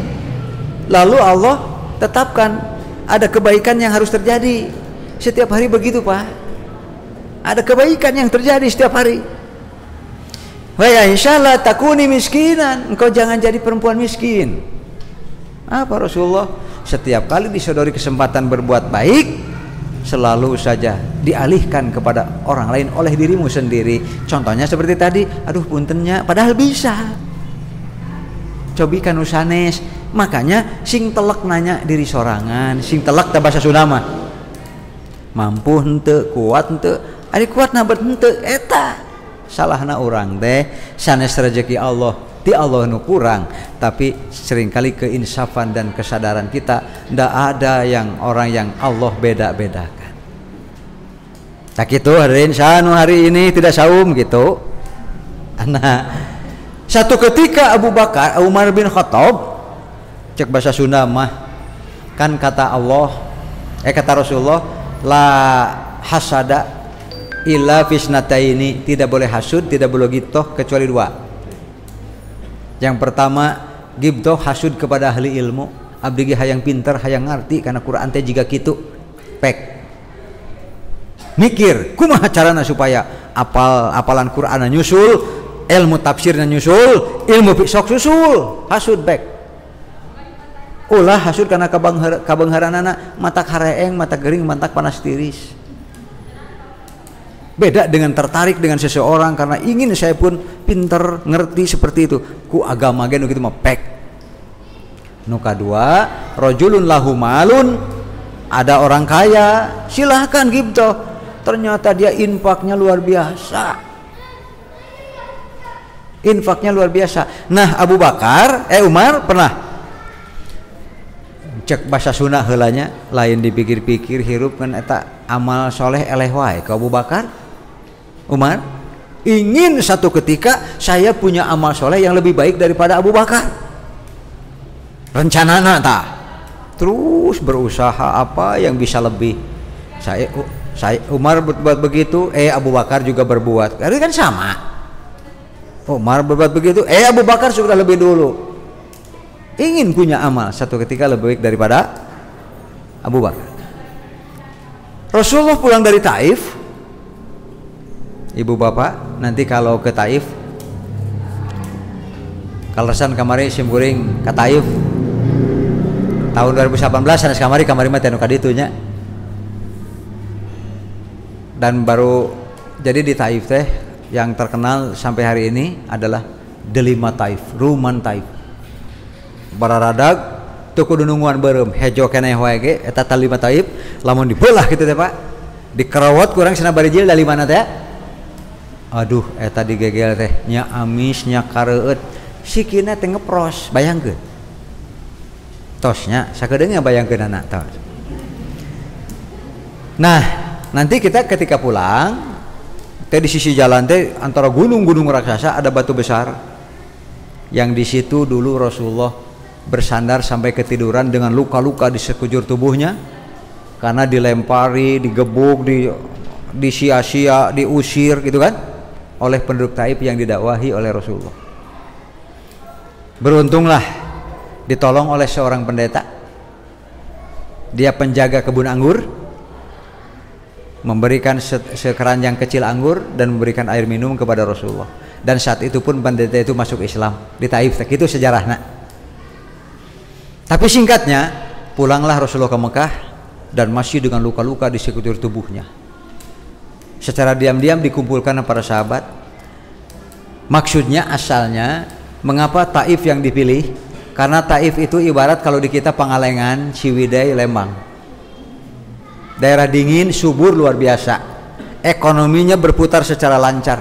[SPEAKER 1] lalu Allah tetapkan ada kebaikan yang harus terjadi setiap hari. Begitu Pak, ada kebaikan yang terjadi setiap hari. Wa insyaallah takuni miskinan, engkau jangan jadi perempuan miskin. Apa Rasulullah? Setiap kali disodori kesempatan berbuat baik, selalu saja dialihkan kepada orang lain oleh dirimu sendiri. Contohnya seperti tadi, aduh puntennya, padahal bisa. Cobi kanu sanes. Makanya sing telek nanya diri sorangan, sing telek teh bahasa Sunda mah. Mampu henteu, kuat henteu, ari kuat na bet henteu eta. Salahna orang teh sanes rezeki Allah, ti Allah nu kurang, tapi seringkali keinsafan dan kesadaran kita ndak ada yang orang yang Allah beda-bedakan. Tak itu hadirin sanu hari ini tidak saum gitu. Nah, satu ketika Abu Bakar Umar bin Khattab, cek bahasa Sunda mah, kan kata Allah, kata Rasulullah, la hasada illa fisnataini, tidak boleh hasud, tidak boleh ghibthah kecuali dua. Yang pertama ghibthah, hasud kepada ahli ilmu, abdi ge hayang pinter, hayang ngarti karena Quran teh jiga kitu pek mikir kumaha carana supaya apalan Quran nyusul, ilmu tafsirna nyusul, ilmu sok susul, hasud baik. Ulah hasud karena kabangharanana mata hareeng, mata gering, mata panas tiris. Beda dengan tertarik dengan seseorang karena ingin saya pun pinter ngerti seperti itu. Ku agama ge nu kitu mah pek. Nu kadua, rajulun lahu malun, ada orang kaya, silahkan ghibthah. Ternyata dia infaknya luar biasa. Infaknya luar biasa. Nah, Abu Bakar, Umar pernah cek bahasa Sunda heulanya, lain dipikir-pikir hirup kan eta amal soleh eleh wae ka Abu Bakar. Umar ingin satu ketika saya punya amal soleh yang lebih baik daripada Abu Bakar. Rencanana tak, terus berusaha apa yang bisa lebih. Saya Umar berbuat begitu, Abu Bakar juga berbuat. Itu kan sama. Umar berbuat begitu, Abu Bakar sudah lebih dulu. Ingin punya amal satu ketika lebih baik daripada Abu Bakar. Rasulullah pulang dari Taif. Ibu bapak nanti kalau ke Taif, kalasan kamari simkuring ke Taif tahun 2018 sanes kamari mah teh nu kaditunya. Dan baru jadi di Taif teh yang terkenal sampai hari ini adalah Delima Taif, Ruman Taif. Bararadag teu kudu nungguan beureum, hejo keneh wae ge eta Delima Taif, lamun dibelah kitu teh Pak. Dikerawat kurang cenah bari jil dari mana teh? Aduh, eta digegel teh nya amis nya kareueut, sikina teh ngepros, bayangkeun. Tosnya sakedeungnya bayangkeun anak tos. Nah, nanti kita ketika pulang teh di sisi jalan teh antara gunung-gunung raksasa ada batu besar yang di situ dulu Rasulullah bersandar sampai ketiduran dengan luka-luka di sekujur tubuhnya karena dilempari, digebuk, disia-sia, diusir gitu kan oleh penduduk Taif yang didakwahi oleh Rasulullah. Beruntunglah ditolong oleh seorang pendeta. Dia penjaga kebun anggur, memberikan sekeranjang kecil anggur dan memberikan air minum kepada Rasulullah. Dan saat itu pun pendeta itu masuk Islam di Taif. Itu sejarahnya. Tapi singkatnya, pulanglah Rasulullah ke Mekah dan masih dengan luka-luka di sekujur tubuhnya. Secara diam-diam dikumpulkan para sahabat. Maksudnya asalnya mengapa Taif yang dipilih? Karena Taif itu ibarat kalau di kita Pangalengan, Ciwidey, Lembang. Daerah dingin, subur luar biasa. Ekonominya berputar secara lancar.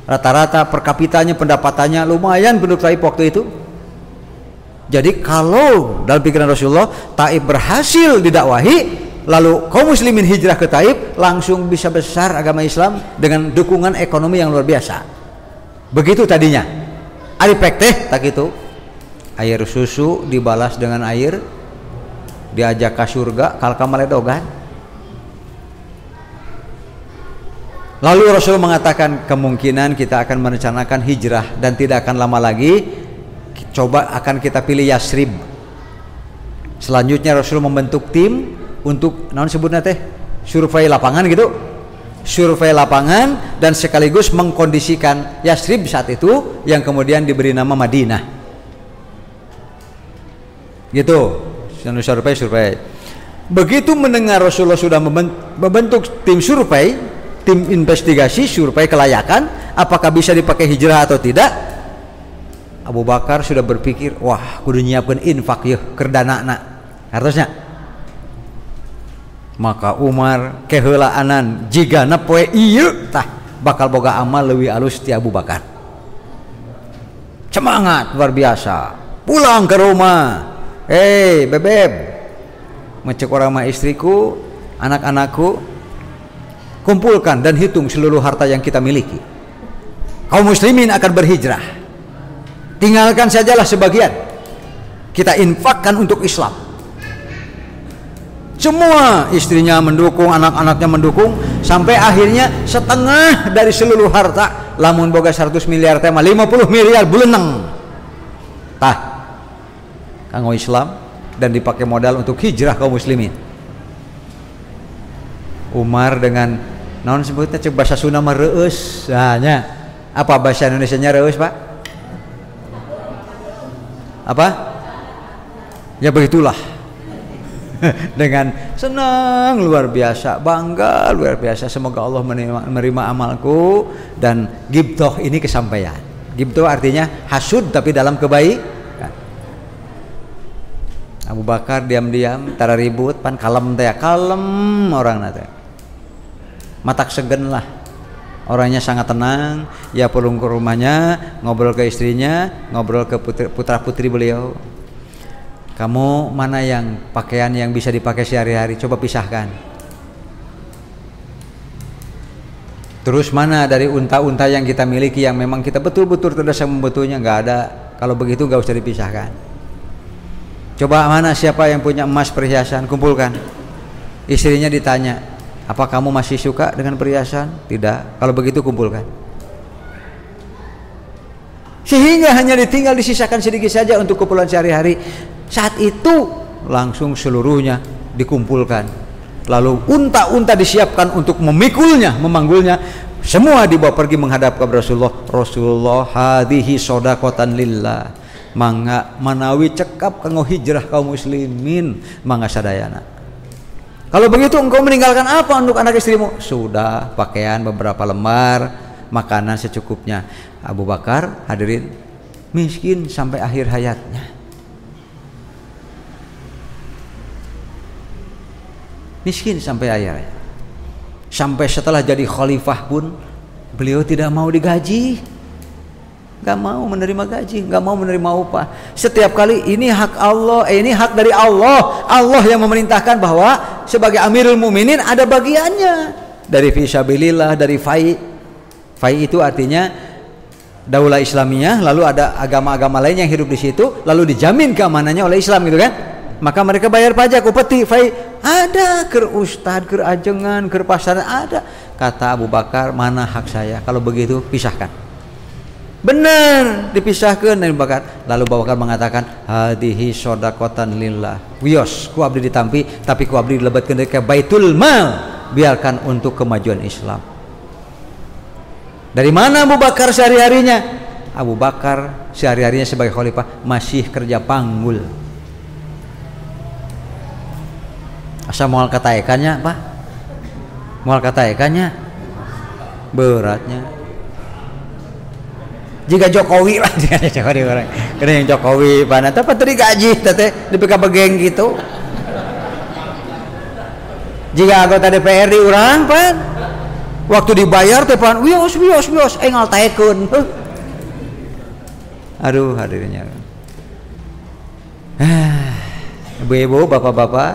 [SPEAKER 1] Rata-rata per kapitanya pendapatannya lumayan penduduk Taif waktu itu. Jadi kalau dalam pikiran Rasulullah Taif berhasil didakwahi, lalu kaum muslimin hijrah ke Taif, langsung bisa besar agama Islam dengan dukungan ekonomi yang luar biasa. Begitu tadinya. Ari pek teh tak gitu. Air susu dibalas dengan air, diajak ke surga, kalka maledogan. Lalu Rasul mengatakan kemungkinan kita akan merencanakan hijrah dan tidak akan lama lagi coba akan kita pilih Yasrib. Selanjutnya Rasul membentuk tim untuk naon sebutnya teh survei lapangan gitu. Survei lapangan dan sekaligus mengkondisikan Yasrib saat itu yang kemudian diberi nama Madinah. Gitu. Survei. Begitu mendengar Rasulullah sudah membentuk tim survei, tim investigasi, survei kelayakan apakah bisa dipakai hijrah atau tidak, Abu Bakar sudah berpikir, wah kudu nyiapkeun infak yeuh keur danana hartosnya. Maka Umar keheulaanan jigana poe ieu tah bakal boga amal leuwih alus ti Abu Bakar. Semangat luar biasa. Pulang ke rumah. Bebeb, ngecek orang sama istriku, anak-anakku, kumpulkan dan hitung seluruh harta yang kita miliki. Kaum muslimin akan berhijrah. Tinggalkan sajalah sebagian. Kita infakkan untuk Islam. Semua istrinya mendukung, anak-anaknya mendukung, sampai akhirnya setengah dari seluruh harta, lamun boga 100 miliar tema 50 miliar buleneng. Tah kanggo Islam dan dipakai modal untuk hijrah kaum muslimin. Umar dengan naon sebutnya cek bahasa Sunda mah reueus. Nya apa bahasa Indonesianya reueus, Pak? Apa? Ya begitulah. Dengan senang luar biasa, bangga luar biasa, semoga Allah menerima amalku dan ghibthah ini kesampaian. Ghibthah artinya hasud tapi dalam kebaikan. Abu Bakar diam-diam tara ribut pan kalem teh, kalem orang teh. Matak segen lah. Orangnya sangat tenang, ya pulang ke rumahnya, ngobrol ke istrinya, ngobrol ke putra-putri beliau. Kamu mana yang pakaian yang bisa dipakai sehari-hari, coba pisahkan. Terus mana dari unta-unta yang kita miliki yang memang kita betul-betul terdesak membutuhnya, nggak ada. Kalau begitu nggak usah dipisahkan. Coba mana siapa yang punya emas perhiasan, kumpulkan. Istrinya ditanya, apa kamu masih suka dengan perhiasan? Tidak. Kalau begitu kumpulkan. Sehingga hanya ditinggal disisakan sedikit saja untuk keperluan sehari-hari. Saat itu langsung seluruhnya dikumpulkan. Lalu unta-unta disiapkan untuk memikulnya, memanggulnya. Semua dibawa pergi menghadap kepada Rasulullah. Rasulullah hadhihi shadaqatan lillah. Mangga manawi cekap kanggo hijrah kaum muslimin, mangga sadayana. Kalau begitu engkau meninggalkan apa untuk anak istrimu? Sudah, pakaian beberapa lembar, makanan secukupnya. Abu Bakar hadirin miskin sampai akhir hayatnya. Miskin sampai akhir hayat. Sampai setelah jadi khalifah pun beliau tidak mau digaji. Gak mau menerima gaji, gak mau menerima upah. Setiap kali ini hak Allah, ini hak dari Allah. Allah yang memerintahkan bahwa sebagai Amirul Mukminin ada bagiannya dari fisabilillah, dari fai. Fai itu artinya daulah Islamiyah, lalu ada agama-agama lain yang hidup di situ, lalu dijamin keamanannya oleh Islam gitu kan. Maka mereka bayar pajak, upeti, fai. Ada ker ustad, ker ajengan, ker pasaran ada. Kata Abu Bakar, mana hak saya? Kalau begitu pisahkan. Benar dipisahkan dari Abu Bakar. Lalu Abu Bakar mengatakan hadihi shadaqatan lillah. Wios ku abdi ditampi tapi ku abdi dilebetkeun ke Baitul Mal, biarkan untuk kemajuan Islam. Dari mana Abu Bakar sehari-harinya? Abu Bakar sehari-harinya sebagai khalifah masih kerja panggul. Asa moal kataekannya Pak? Moal kataekannya beratnya. Jika Jokowi lah, kena yang Jokowi, mana tapi tadi gaji, tete di PKB geng gitu. Jika anggota DPRD orang pan, waktu dibayar teh pan, wios, engal taekun. Aduh hadirnya. Ibu-ibu, bapak-bapak,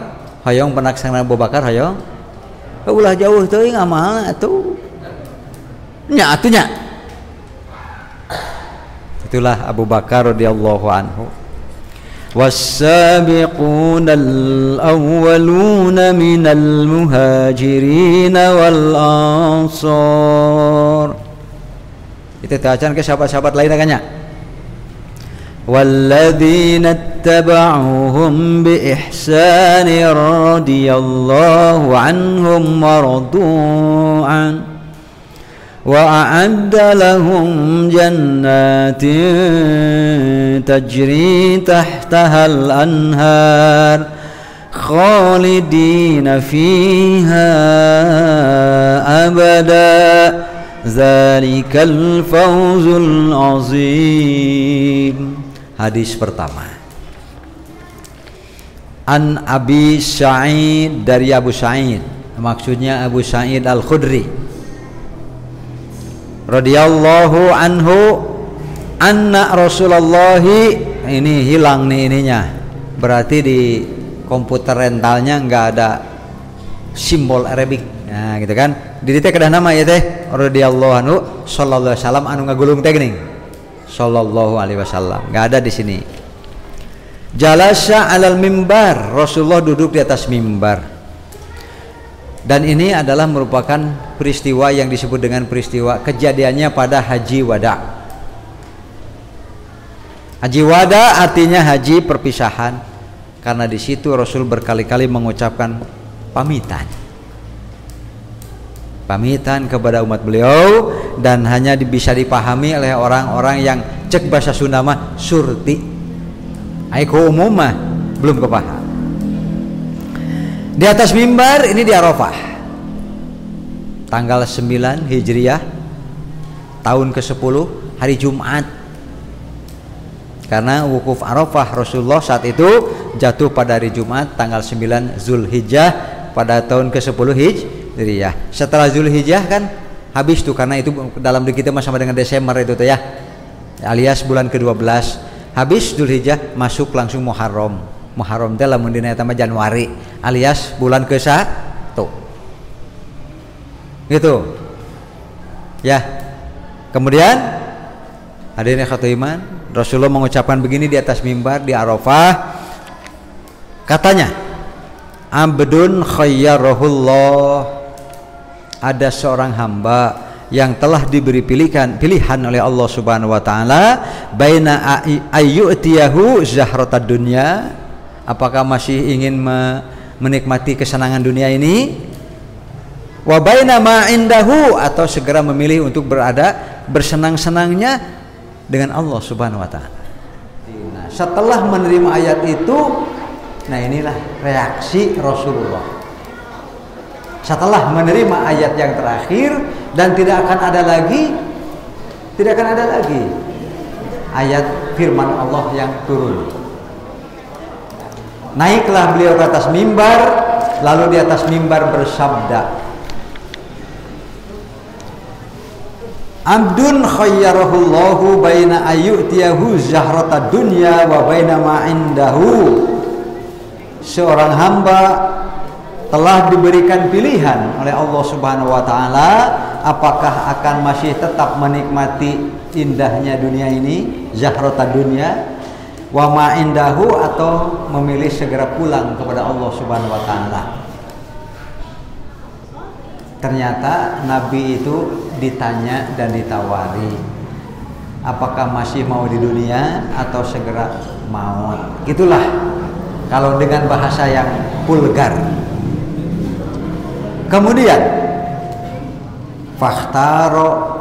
[SPEAKER 1] hayong penaksana Abu Bakar, hayong. Ulah jauh teuing amal atuh. Nya atunya. Itulah Abu Bakar radhiyallahu anhu. والسابقون الأولون من المهاجرين والأنصار. Itu bacaan ke sahabat-sahabat lain agaknya. والذين اتبعوهم بإحسان رضي الله عنهم ورضوا عنه وأعد لهم جنات تجري تحتها الأنهار خالدين فيها أبدا ذلك الفوز العظيم. Hadis pertama, An Abi Sa'id, dari Abu Sa'id, maksudnya Abu Sa'id Al-Khudri radhiyallahu anhu, anna Rasulullah, ini hilang nih ininya, berarti di komputer rentalnya nggak ada simbol Arabik, nah gitu kan, di teh kedah nama ya teh radhiyallahu anhu sallallahu alaihi wasallam, anu ngagulung teh geuning sallallahu alaihi wasallam, nggak ada di sini. Jalasa alal mimbar, Rasulullah duduk di atas mimbar. Dan ini adalah merupakan peristiwa yang disebut dengan peristiwa kejadiannya pada Haji Wada. Haji Wada artinya haji perpisahan, karena di situ Rasul berkali-kali mengucapkan pamitan kepada umat beliau, dan hanya bisa dipahami oleh orang-orang yang cek bahasa Sunda mah surti, aiku umum mah belum kepaham. Di atas mimbar ini di Arafah, tanggal 9 Hijriah, tahun ke-10, hari Jumat. Karena wukuf Arafah Rasulullah saat itu jatuh pada hari Jumat, tanggal 9 Zulhijjah pada tahun ke-10 Hijriah. Setelah Zulhijjah kan habis tuh, karena itu dalam diri kita sama dengan Desember itu tuh ya, alias bulan ke-12. Habis Zulhijjah masuk langsung Muharram. Muharram teh lamun dina eta mah Januari, alias bulan ke-1. Gitu. Ya. Kemudian hadirin ikhwatul iman, Rasulullah mengucapkan begini di atas mimbar di Arafah. Katanya, Abdun khayyarahullah, ada seorang hamba yang telah diberi pilihan oleh Allah Subhanahu wa taala, baina ayyutiyahu zahratad dunya, apakah masih ingin menikmati kesenangan dunia ini, wa baina ma indahu, atau segera memilih untuk berada bersenang-senangnya dengan Allah Subhanahu wa taala. Nah, setelah menerima ayat itu, nah inilah reaksi Rasulullah. Setelah menerima ayat yang terakhir, dan tidak akan ada lagi ayat firman Allah yang turun. Naiklah beliau ke atas mimbar, lalu di atas mimbar bersabda, Abdun khayyarahullahu baina ayyutiyahu zahratad dunya wa baina ma indahu. Seorang hamba telah diberikan pilihan oleh Allah Subhanahu wa taala, apakah akan masih tetap menikmati indahnya dunia ini, zahratad dunya, wa ma indahu, atau memilih segera pulang kepada Allah Subhanahu wa taala. Ternyata Nabi itu ditanya dan ditawari, apakah masih mau di dunia atau segera maut. Itulah kalau dengan bahasa yang vulgar. Kemudian fakhtaro,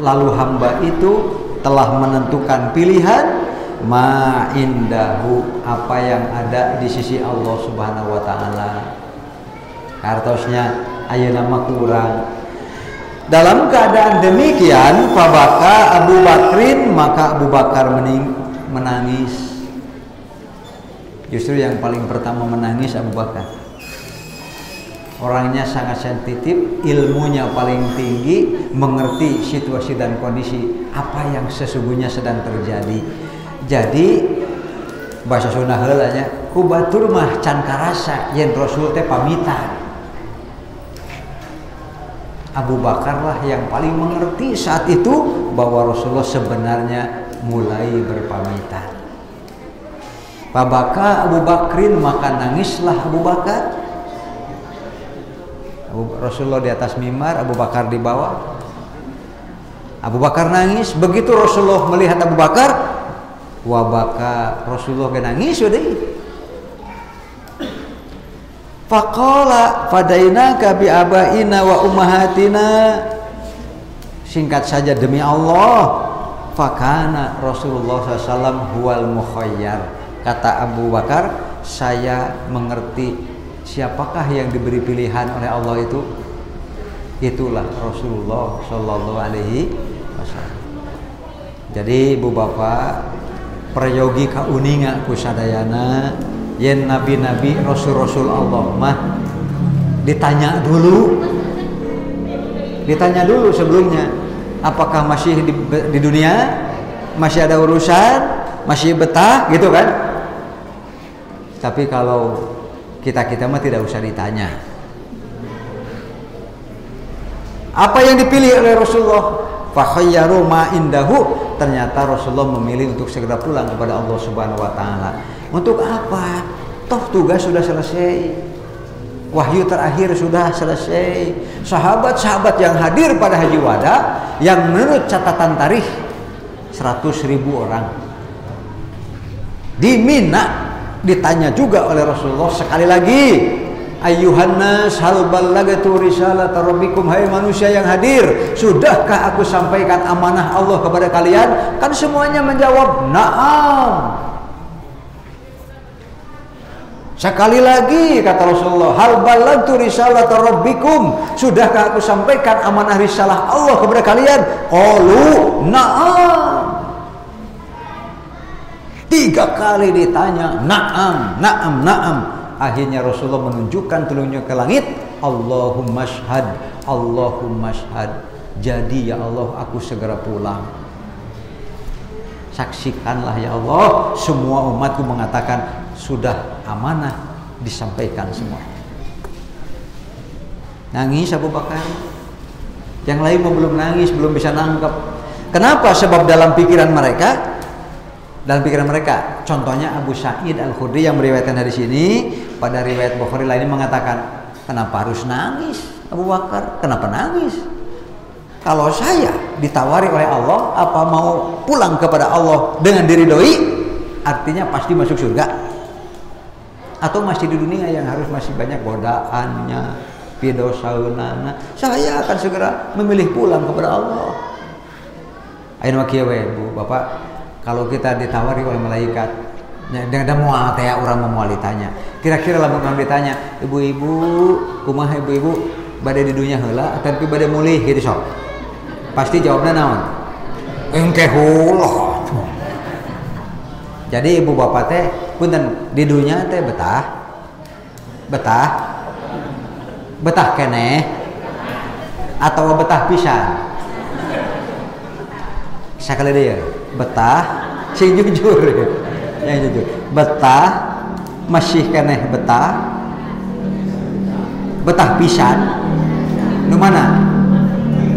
[SPEAKER 1] lalu hamba itu telah menentukan pilihan ma indahu, apa yang ada di sisi Allah Subhanahu wa taala. Kartosnya ayeuna mah kurang. Dalam keadaan demikian, fabaka Abu Bakrin, maka Abu Bakar menangis. Justru yang paling pertama menangis Abu Bakar. Orangnya sangat sensitif, ilmunya paling tinggi, mengerti situasi dan kondisi apa yang sesungguhnya sedang terjadi. Jadi bahasa Sunda heula nya, ku batur mah can karasa yen Rasul teh pamitan. Abu Bakar lah yang paling mengerti saat itu bahwa Rasulullah sebenarnya mulai berpamitan. Fabaka Abu Bakrin, maka nangislah Abu Bakar. Rasulullah di atas mimbar, Abu Bakar di bawah. Abu Bakar nangis. Begitu Rasulullah melihat Abu Bakar, wabaka, Rasulullah ke nangis udah. Faqala fadainaka bi abaina wa ummahatina. Singkat saja, demi Allah, fakana Rasulullah SAW huwal mukhayyar. Kata Abu Bakar, saya mengerti siapakah yang diberi pilihan oleh Allah itu. Itulah Rasulullah Sallallahu Alaihi Wasallam. Jadi ibu bapak, prayogi kauninga kusadayana, yen nabi-nabi rasul-rasul Allah mah ditanya dulu sebelumnya, apakah masih di dunia, masih ada urusan, masih betah gitu kan. Tapi kalau kita mah tidak usah ditanya. Apa yang dipilih oleh Rasulullah? Fakhayyaru ma indahu. Ternyata Rasulullah memilih untuk segera pulang kepada Allah Subhanahu wa taala. Untuk apa? Toh tugas sudah selesai. Wahyu terakhir sudah selesai. Sahabat-sahabat yang hadir pada Haji Wada, yang menurut catatan tarikh 100.000 orang. Di Mina ditanya juga oleh Rasulullah sekali lagi, ayyuhan nas hal ballagatu risalata rabbikum, hai manusia yang hadir, sudahkah aku sampaikan amanah Allah kepada kalian? Kan semuanya menjawab na'am. Sekali lagi kata Rasulullah, hal ballagtu risalata rabbikum, sudahkah aku sampaikan amanah risalah Allah kepada kalian? Qalu na'am. 3 kali ditanya na'am, na'am, na'am. Akhirnya Rasulullah menunjukkan telunjuk ke langit, Allahumma syhad, Allahumma syhad. Jadi ya Allah, aku segera pulang. Saksikanlah ya Allah, semua umatku mengatakan sudah amanah disampaikan semua. Nangis Abu Bakar. Yang lain belum nangis, belum bisa nangkep. Kenapa? Sebab dalam pikiran mereka, contohnya Abu Sa'id Al-Khudri yang meriwayatkan hadis ini, pada riwayat Bukhari lainnya mengatakan, kenapa harus nangis Abu Bakar? Kenapa nangis? Kalau saya ditawari oleh Allah, apa mau pulang kepada Allah dengan diridhoi, artinya pasti masuk surga. Atau masih di dunia yang harus masih banyak godaannya, pidosaunana, saya akan segera memilih pulang kepada Allah. Ayo Bu Bapak, kalau kita ditawari oleh malaikat, dengan mual teh orang memual ditanya, kira-kira lamun orang ditanya, ibu-ibu, kumaha ibu-ibu, bade di dunia heula, tapi bade mulih gitu sok. Pasti jawabnya naon? Engke heula. Jadi ibu bapak teh, punten di dunia teh betah keneh, atau betah pisan. Sakali dia betah, sing jujur, yang jujur. Betah, masih keneh betah pisan. Nu mana?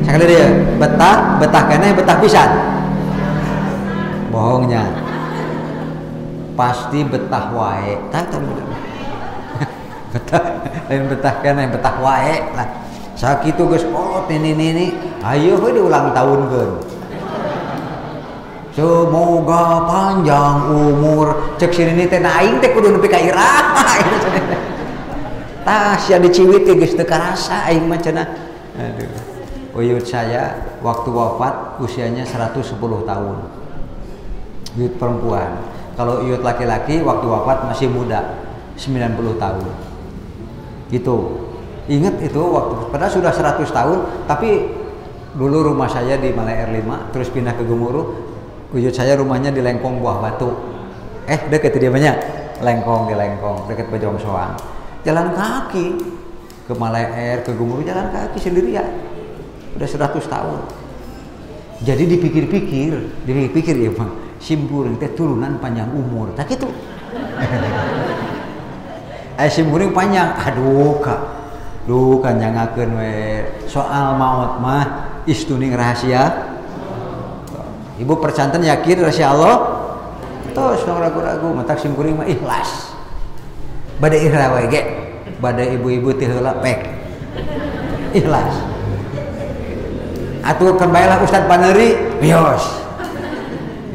[SPEAKER 1] Sakali dia betah keneh betah pisan. Bohongnya. Pasti betah wae. betah keneh betah wae lah. Sakitu geus kolot ini. Ayo we diulang tahunkeun. Semoga panjang umur. Cek sini teh aing teh kudu nepi ka iraha. Tah sia diciwit ge geus teu karasa aing mah cenah. Aduh. Uyut saya waktu wafat usianya 110 tahun. Uyut perempuan. Kalau uyut laki-laki waktu wafat masih muda, 90 tahun. Gitu. Ingat itu waktu padahal sudah 100 tahun, tapi dulu rumah saya di Malai R5, terus pindah ke Gemuruh. Uyut saya rumahnya di Lengkong Buah Batu. Deket dia banyak. Lengkong, deket Bojong Soang. Jalan kaki ke Malai R, ke Gemuruh jalan kaki sendirian. Udah 100 tahun. Jadi dipikir-pikir ya Bang, simpuring teh turunan panjang umur. Tak gitu. Simpuring panjang. Aduh Kak. Duh kan nyangakeun we soal maut mah istuning rahasia. Ibu percanten yakin rahasia Allah? tos ragu-ragu matak sim kuring mah ikhlas bade ikhlas we ge bade ibu-ibu teh heula pek ikhlas atuh kebaelah Ustaz Paneri bios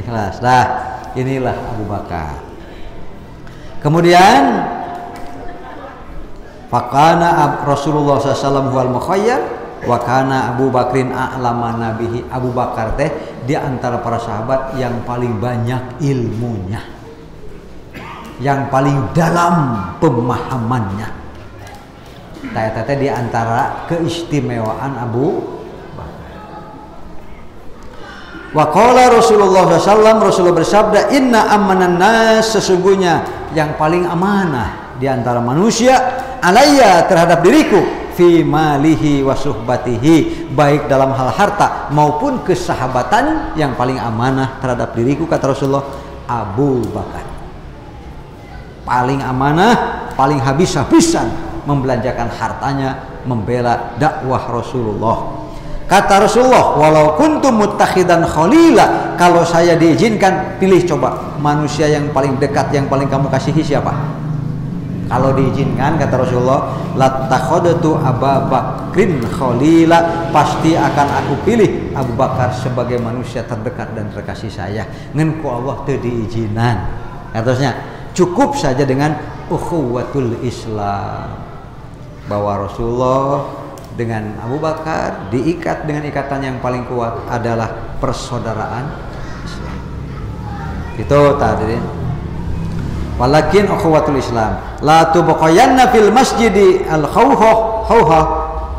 [SPEAKER 1] ikhlas dah. Inilah Abu Bakar. Kemudian faqana Rasulullah SAW wal mukhayyar wa kana Abu Bakrin a'lama nabihi. Abu Bakar teh di antara para sahabat yang paling banyak ilmunya, yang paling dalam pemahamannya. Tata di antara keistimewaan Abu Wa qala Rasulullah SAW, Rasulullah bersabda, inna amanan nas, sesungguhnya yang paling amanah di antara manusia, alayya, terhadap diriku, fi malihi wa suhbatihi, baik dalam hal harta maupun kesahabatan, yang paling amanah terhadap diriku, kata Rasulullah, Abu Bakar. Paling amanah, paling habis-habisan membelanjakan hartanya membela dakwah Rasulullah. Kata Rasulullah, walau kuntum muttakhidan khalila, kalau saya diizinkan, pilih coba manusia yang paling dekat, yang paling kamu kasihi siapa? Kalau diizinkan, kata Rasulullah, lattakhadtu Abu Bakrin khalila, pasti akan aku pilih Abu Bakar sebagai manusia terdekat dan terkasih saya. Ngen ku Allah teu diizinan. Katanya cukup saja dengan ukhuwatul Islam, bahwa Rasulullah dengan Abu Bakar diikat dengan ikatan yang paling kuat adalah persaudaraan Islam. Itu tadi. Walakin ukhuwatul Islam la tubqayanna fil masjidi al khawha,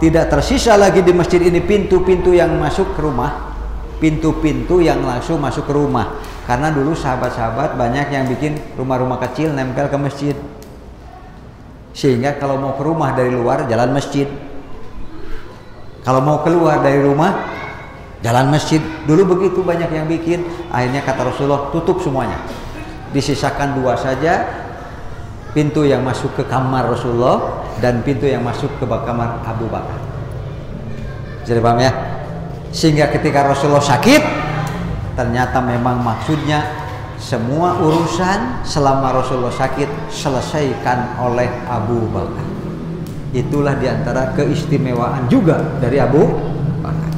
[SPEAKER 1] tidak tersisa lagi di masjid ini pintu-pintu yang masuk ke rumah, pintu-pintu yang langsung masuk ke rumah. Karena dulu sahabat-sahabat banyak yang bikin rumah-rumah kecil nempel ke masjid, sehingga kalau mau ke rumah dari luar jalan masjid, kalau mau keluar dari rumah jalan masjid. Dulu begitu banyak yang bikin. Akhirnya kata Rasulullah, tutup semuanya, disisakan dua saja, pintu yang masuk ke kamar Rasulullah dan pintu yang masuk ke kamar Abu Bakar. Jadi paham ya? Sehingga ketika Rasulullah sakit, ternyata memang maksudnya semua urusan selama Rasulullah sakit selesaikan oleh Abu Bakar. Itulah diantara keistimewaan juga dari Abu Bakar.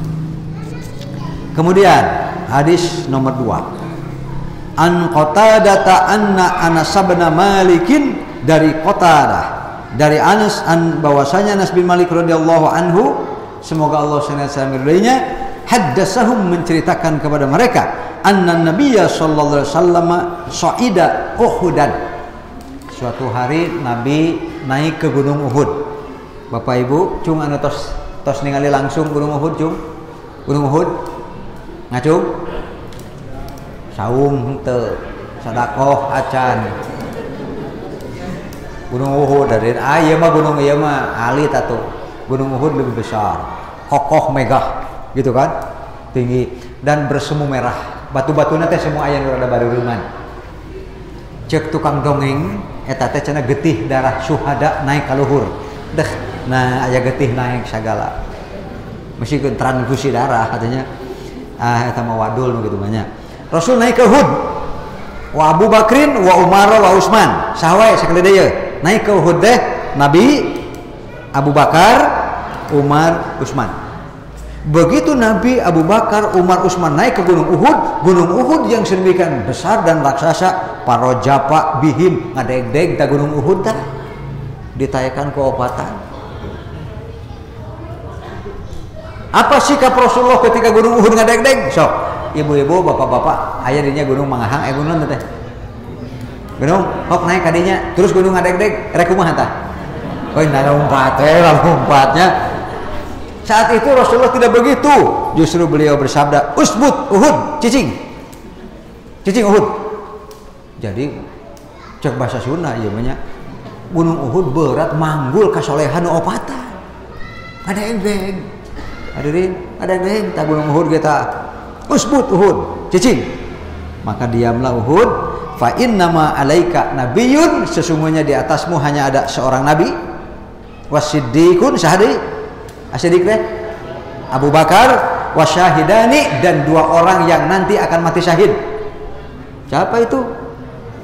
[SPEAKER 1] Kemudian hadis nomor 2, an Qatadah anna Anas bin Malikin, dari Qatadah, dari Anas, bahwasanya Anas bin Malik radhiyallahu anhu, semoga Allah senantiasa meridainya, haddatsahum, menceritakan kepada mereka, anna Nabiyya sallallahu alaihi wasallam sa'ida Uhudan, suatu hari Nabi naik ke Gunung Uhud. Bapak Ibu, cung anu tos ningali langsung Gunung Uhud, cung. Gunung Uhud ngacung saung teu sadakoh acan. Gunung Uhud dari ieu mah gunung ieu mah alit atuh. Gunung Uhud lebih besar, kokoh megah gitu kan, tinggi dan bersemu merah. Batu-batuna teh semua aya nu rada bareureungan. Cek tukang dongeng eta teh cenah getih darah syuhada naik ka luhur. Deh, nah aya getih naik sagala. Meskipun transfusi darah katanya. Eta mah wadul nu kitu banyak. Rasul naik ke Uhud. Wa Abu Bakrin wa Umar wa Utsman. Saha wae sakali deui. Naik ke Uhud teh Nabi, Abu Bakar, Umar, Utsman. Begitu Nabi, Abu Bakar, Umar, Utsman naik ke Gunung Uhud yang sedemikian besar dan raksasa, parojapa bihim, ngadeg-deg ta Gunung Uhud tah, ditayakan ke opatan. Apa sikap Rasulullah ketika Gunung Uhud ngadeg-deg? Sok, ibu-ibu, bapak-bapak, aya dinya gunung mangahang, gunung teh. Gunung, hok naik kadinya, terus gunung ngadeg-deg, rek kumaha tah? Oh, nana umpat teh, lalu umpatnya. Saat itu Rasulullah tidak begitu. Justru beliau bersabda, usbut Uhud, cicing Uhud. Jadi cek bahasa Sunda ieu mah nya, Gunung Uhud berat manggul kasolehan nu opatan. Ngadeg-deg. Hadirin, ngadeg-deg ta Gunung Uhud ge ta. Usbut Uhud, cicing. Maka diamlah Uhud. Fa innama alaika nabiyyun, sesungguhnya di atasmu hanya ada seorang nabi. Wasiddiqun, sahadi Asyidik deh, Abu Bakar, wasyahidani, dan 2 orang yang nanti akan mati syahid. Siapa itu?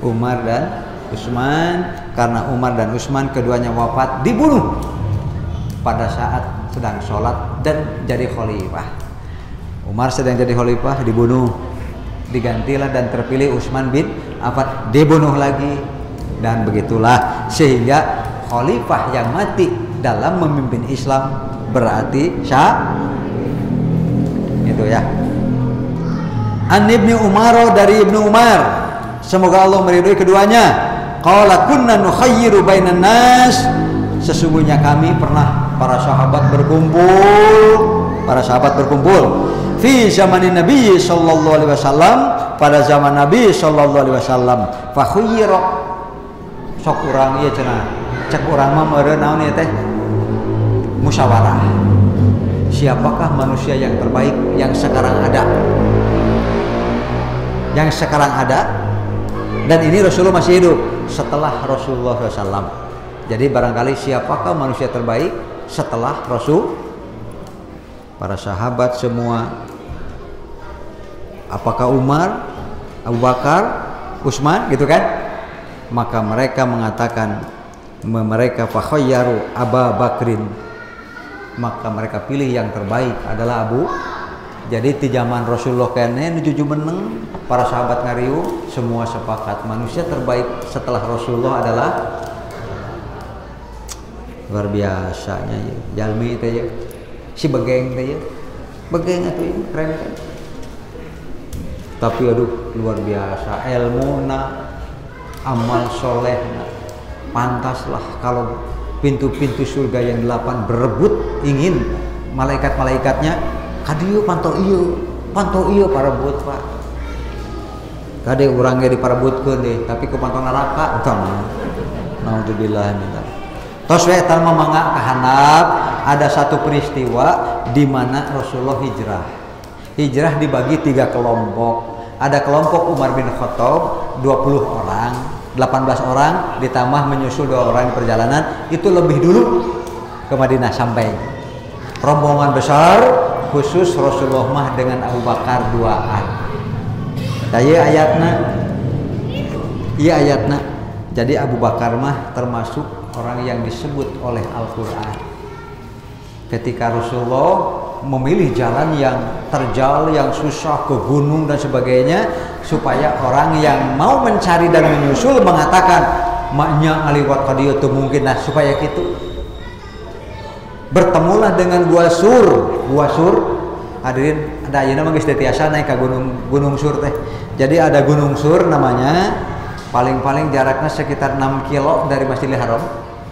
[SPEAKER 1] Umar dan Utsman, karena Umar dan Utsman keduanya wafat dibunuh pada saat sedang sholat dan jadi khalifah. Umar sedang jadi khalifah dibunuh, digantilah dan terpilih Utsman bin Affan, dibunuh lagi, dan begitulah sehingga khalifah yang mati dalam memimpin Islam berarti syah. Itu ya. An Ibnu Umar, dari Ibnu Umar, semoga Allah meridhoi keduanya, qala kunna nukhayyiru bainan nas, sesungguhnya kami pernah para sahabat berkumpul fi zamanin Nabi sallallahu alaihi wasallam, pada zaman Nabi sallallahu alaihi wasallam, fa khuyyira sok urang ieu cenah, cek urang mah meureun naon ieu teh, musyawarah, siapakah manusia yang terbaik yang sekarang ada, dan ini Rasulullah masih hidup setelah Rasulullah SAW. Jadi barangkali siapakah manusia terbaik setelah Rasul? Para sahabat semua, apakah Umar, Abu Bakar, Utsman, gitu kan? Maka mereka mengatakan, mereka fakhayyaru Aba Bakrin, maka mereka pilih yang terbaik adalah Abu. Jadi di zaman Rasulullah kene nuju meneng, para sahabat ngariung semua sepakat manusia terbaik setelah Rasulullah adalah, luar biasanya ya, jalmi teh ya, si begeng teh ya, begeng atuh ya, keren kan. Tapi aduh luar biasa ilmuna, amal solehna, pantaslah kalau pintu-pintu surga yang 8 berebut ingin malaikat-malaikatnya kadieu pantau ieu parebut Pak. Kade urang ge diparebutkeun deh, tapi ku pantau neraka entah. Naudzubillah min dzalik. Tos we eta mah mangga kahandap ada satu peristiwa di mana Rasulullah hijrah. Hijrah dibagi 3 kelompok. Ada kelompok Umar bin Khattab 20 orang, 18 orang ditambah menyusul 2 orang di perjalanan, itu lebih dulu ke Madinah sampai. Rombongan besar khusus Rasulullah mah dengan Abu Bakar duaan. Ieu ayatna. Jadi Abu Bakar mah termasuk orang yang disebut oleh Al-Qur'an. Ketika Rasulullah memilih jalan yang terjal, yang susah, ke gunung dan sebagainya, supaya orang yang mau mencari dan menyusul mengatakan maknya aliwat kadieu teu mungkin, nah supaya gitu. Bertemulah dengan Gua Sur. Hadirin, ada ayeuna mah geus tiasa naik ke gunung Sur teh. Jadi ada Gunung Sur namanya, paling-paling jaraknya sekitar 6 kilo dari Masjidil Haram.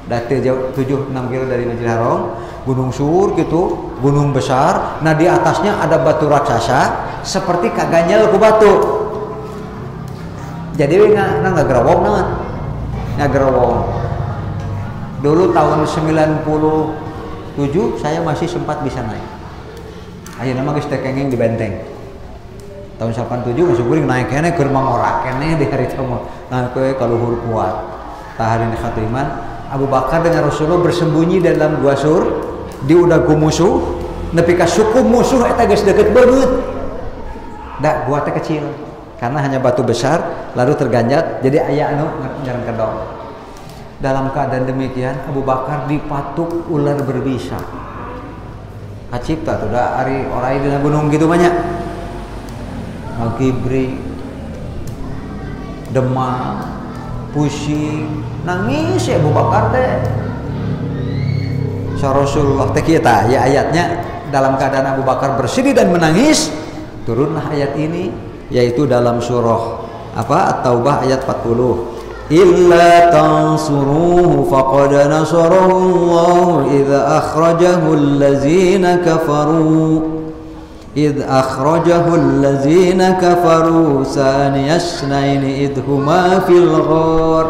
[SPEAKER 1] Dari 7-6 kilo dari Masjidil Haram. Gunung Sur gitu, gunung besar. Nah di atasnya ada batu raksasa seperti kaganyel ku batu. Jadi ngagerawong naon? Ngagerawong. Dulu tahun 97 saya masih sempat bisa naik. Ayeuna mah geus teu kenging di benteng. Tahun 87 masuk kuring naik kene keur mangora kene di hari temu. Nah kowe kaluhur kuat. Taharin khatiman Abu Bakar dengan Rasulullah bersembunyi dalam Gua Sur, di udah ku musuh, nepi ka suku musuh eta geus deukeut beungeut. Da gua teh kecil karena hanya batu besar lalu terganjal, jadi aya anu nyerang kedong. Dalam keadaan demikian Abu Bakar dipatuk ular berbisa. Kacipta tuh da ari orai dina gunung gitu banyak. Kibri, demam, pusing, nangis ya Abu Bakar teh. Rasulullah teh kieu tah ya ayatnya, dalam keadaan Abu Bakar bersedih dan menangis, turunlah ayat ini, yaitu dalam surah At-Taubah ayat 40. Illa tansuruhu faqad nasarahu Allah idza akhrajahu allazina kafaru saniyasnaini idhuma fil ghar.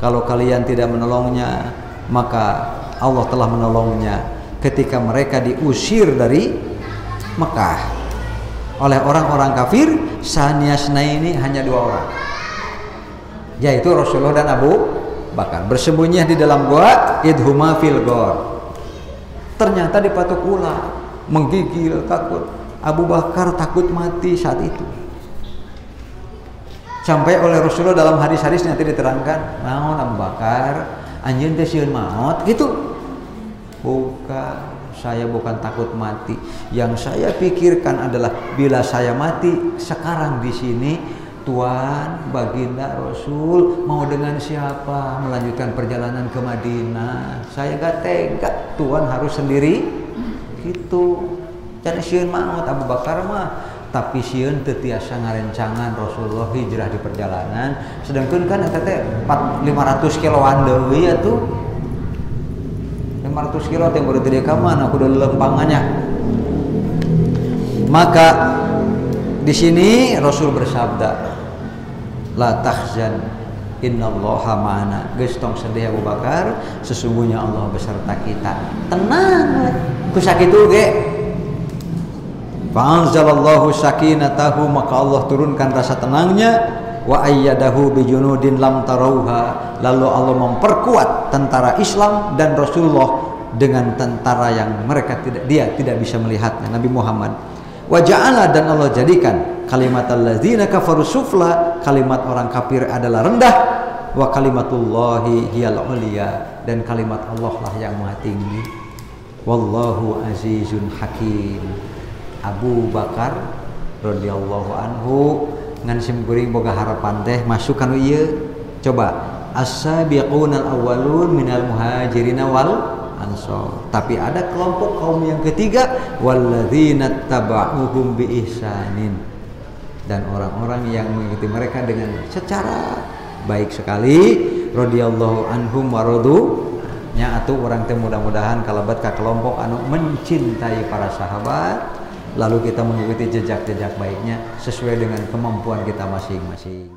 [SPEAKER 1] Kalau kalian tidak menolongnya, maka Allah telah menolongnya ketika mereka diusir dari Mekah oleh orang-orang kafir. Saniyasnaini, hanya 2 orang, yaitu Rasulullah dan Abu Bakar, bersembunyi di dalam gua, idhuma fil ghar. Ternyata dipatuk ular, menggigil, takut. Abu Bakar takut mati saat itu. Sampai oleh Rasulullah dalam hadis-hadis nanti diterangkan, naon Abu Bakar, anjeun teh sieun maot gitu. Bukan, saya bukan takut mati. Yang saya pikirkan adalah bila saya mati sekarang di sini, Tuan, baginda Rasul mau dengan siapa melanjutkan perjalanan ke Madinah? Saya gak tega, Tuan harus sendiri gitu. Jangan sieun maot Abu Bakar mah, tapi sieun teu tiasa ngarencangan Rasulullah hijrah di perjalanan. Sedangkan kan eta teh 500 kiloan deui atuh. 500 kilo teh baru teu ka mana kudu lempangannya. Maka di sini Rasul bersabda, la tahzan innallaha ma'ana. Geus tong sedih Abu Bakar, sesungguhnya Allah beserta kita. Tenang ku sakitu ge. Fa anzalallahu sakinatahu, maka Allah turunkan rasa tenangnya, wa ayyadahu bijunudin lam tarauha, lalu Allah memperkuat tentara Islam dan Rasulullah dengan tentara yang mereka tidak bisa melihatnya, Nabi Muhammad. Wa ja'ala, dan Allah jadikan kalimatal ladzina kafaru sufla, kalimat orang kafir adalah rendah, wa kalimatullahi hiyal uliya, dan kalimat Allah lah yang maha tinggi. Wallahu azizun hakim. Abu Bakar radhiyallahu anhu ngan sim kuring boga harapan teh masuk kanu ieu. Coba as-sabiqunal awwalun minal muhajirin wal ansor. Tapi ada kelompok kaum yang ketiga, walladzina taba'uhum bi ihsanin, dan orang-orang yang mengikuti mereka dengan secara baik sekali, radhiyallahu anhum wa radu nya atuh urang teh mudah-mudahan kalabat ka kelompok anu mencintai para sahabat, lalu kita mengikuti jejak-jejak baiknya sesuai dengan kemampuan kita masing-masing.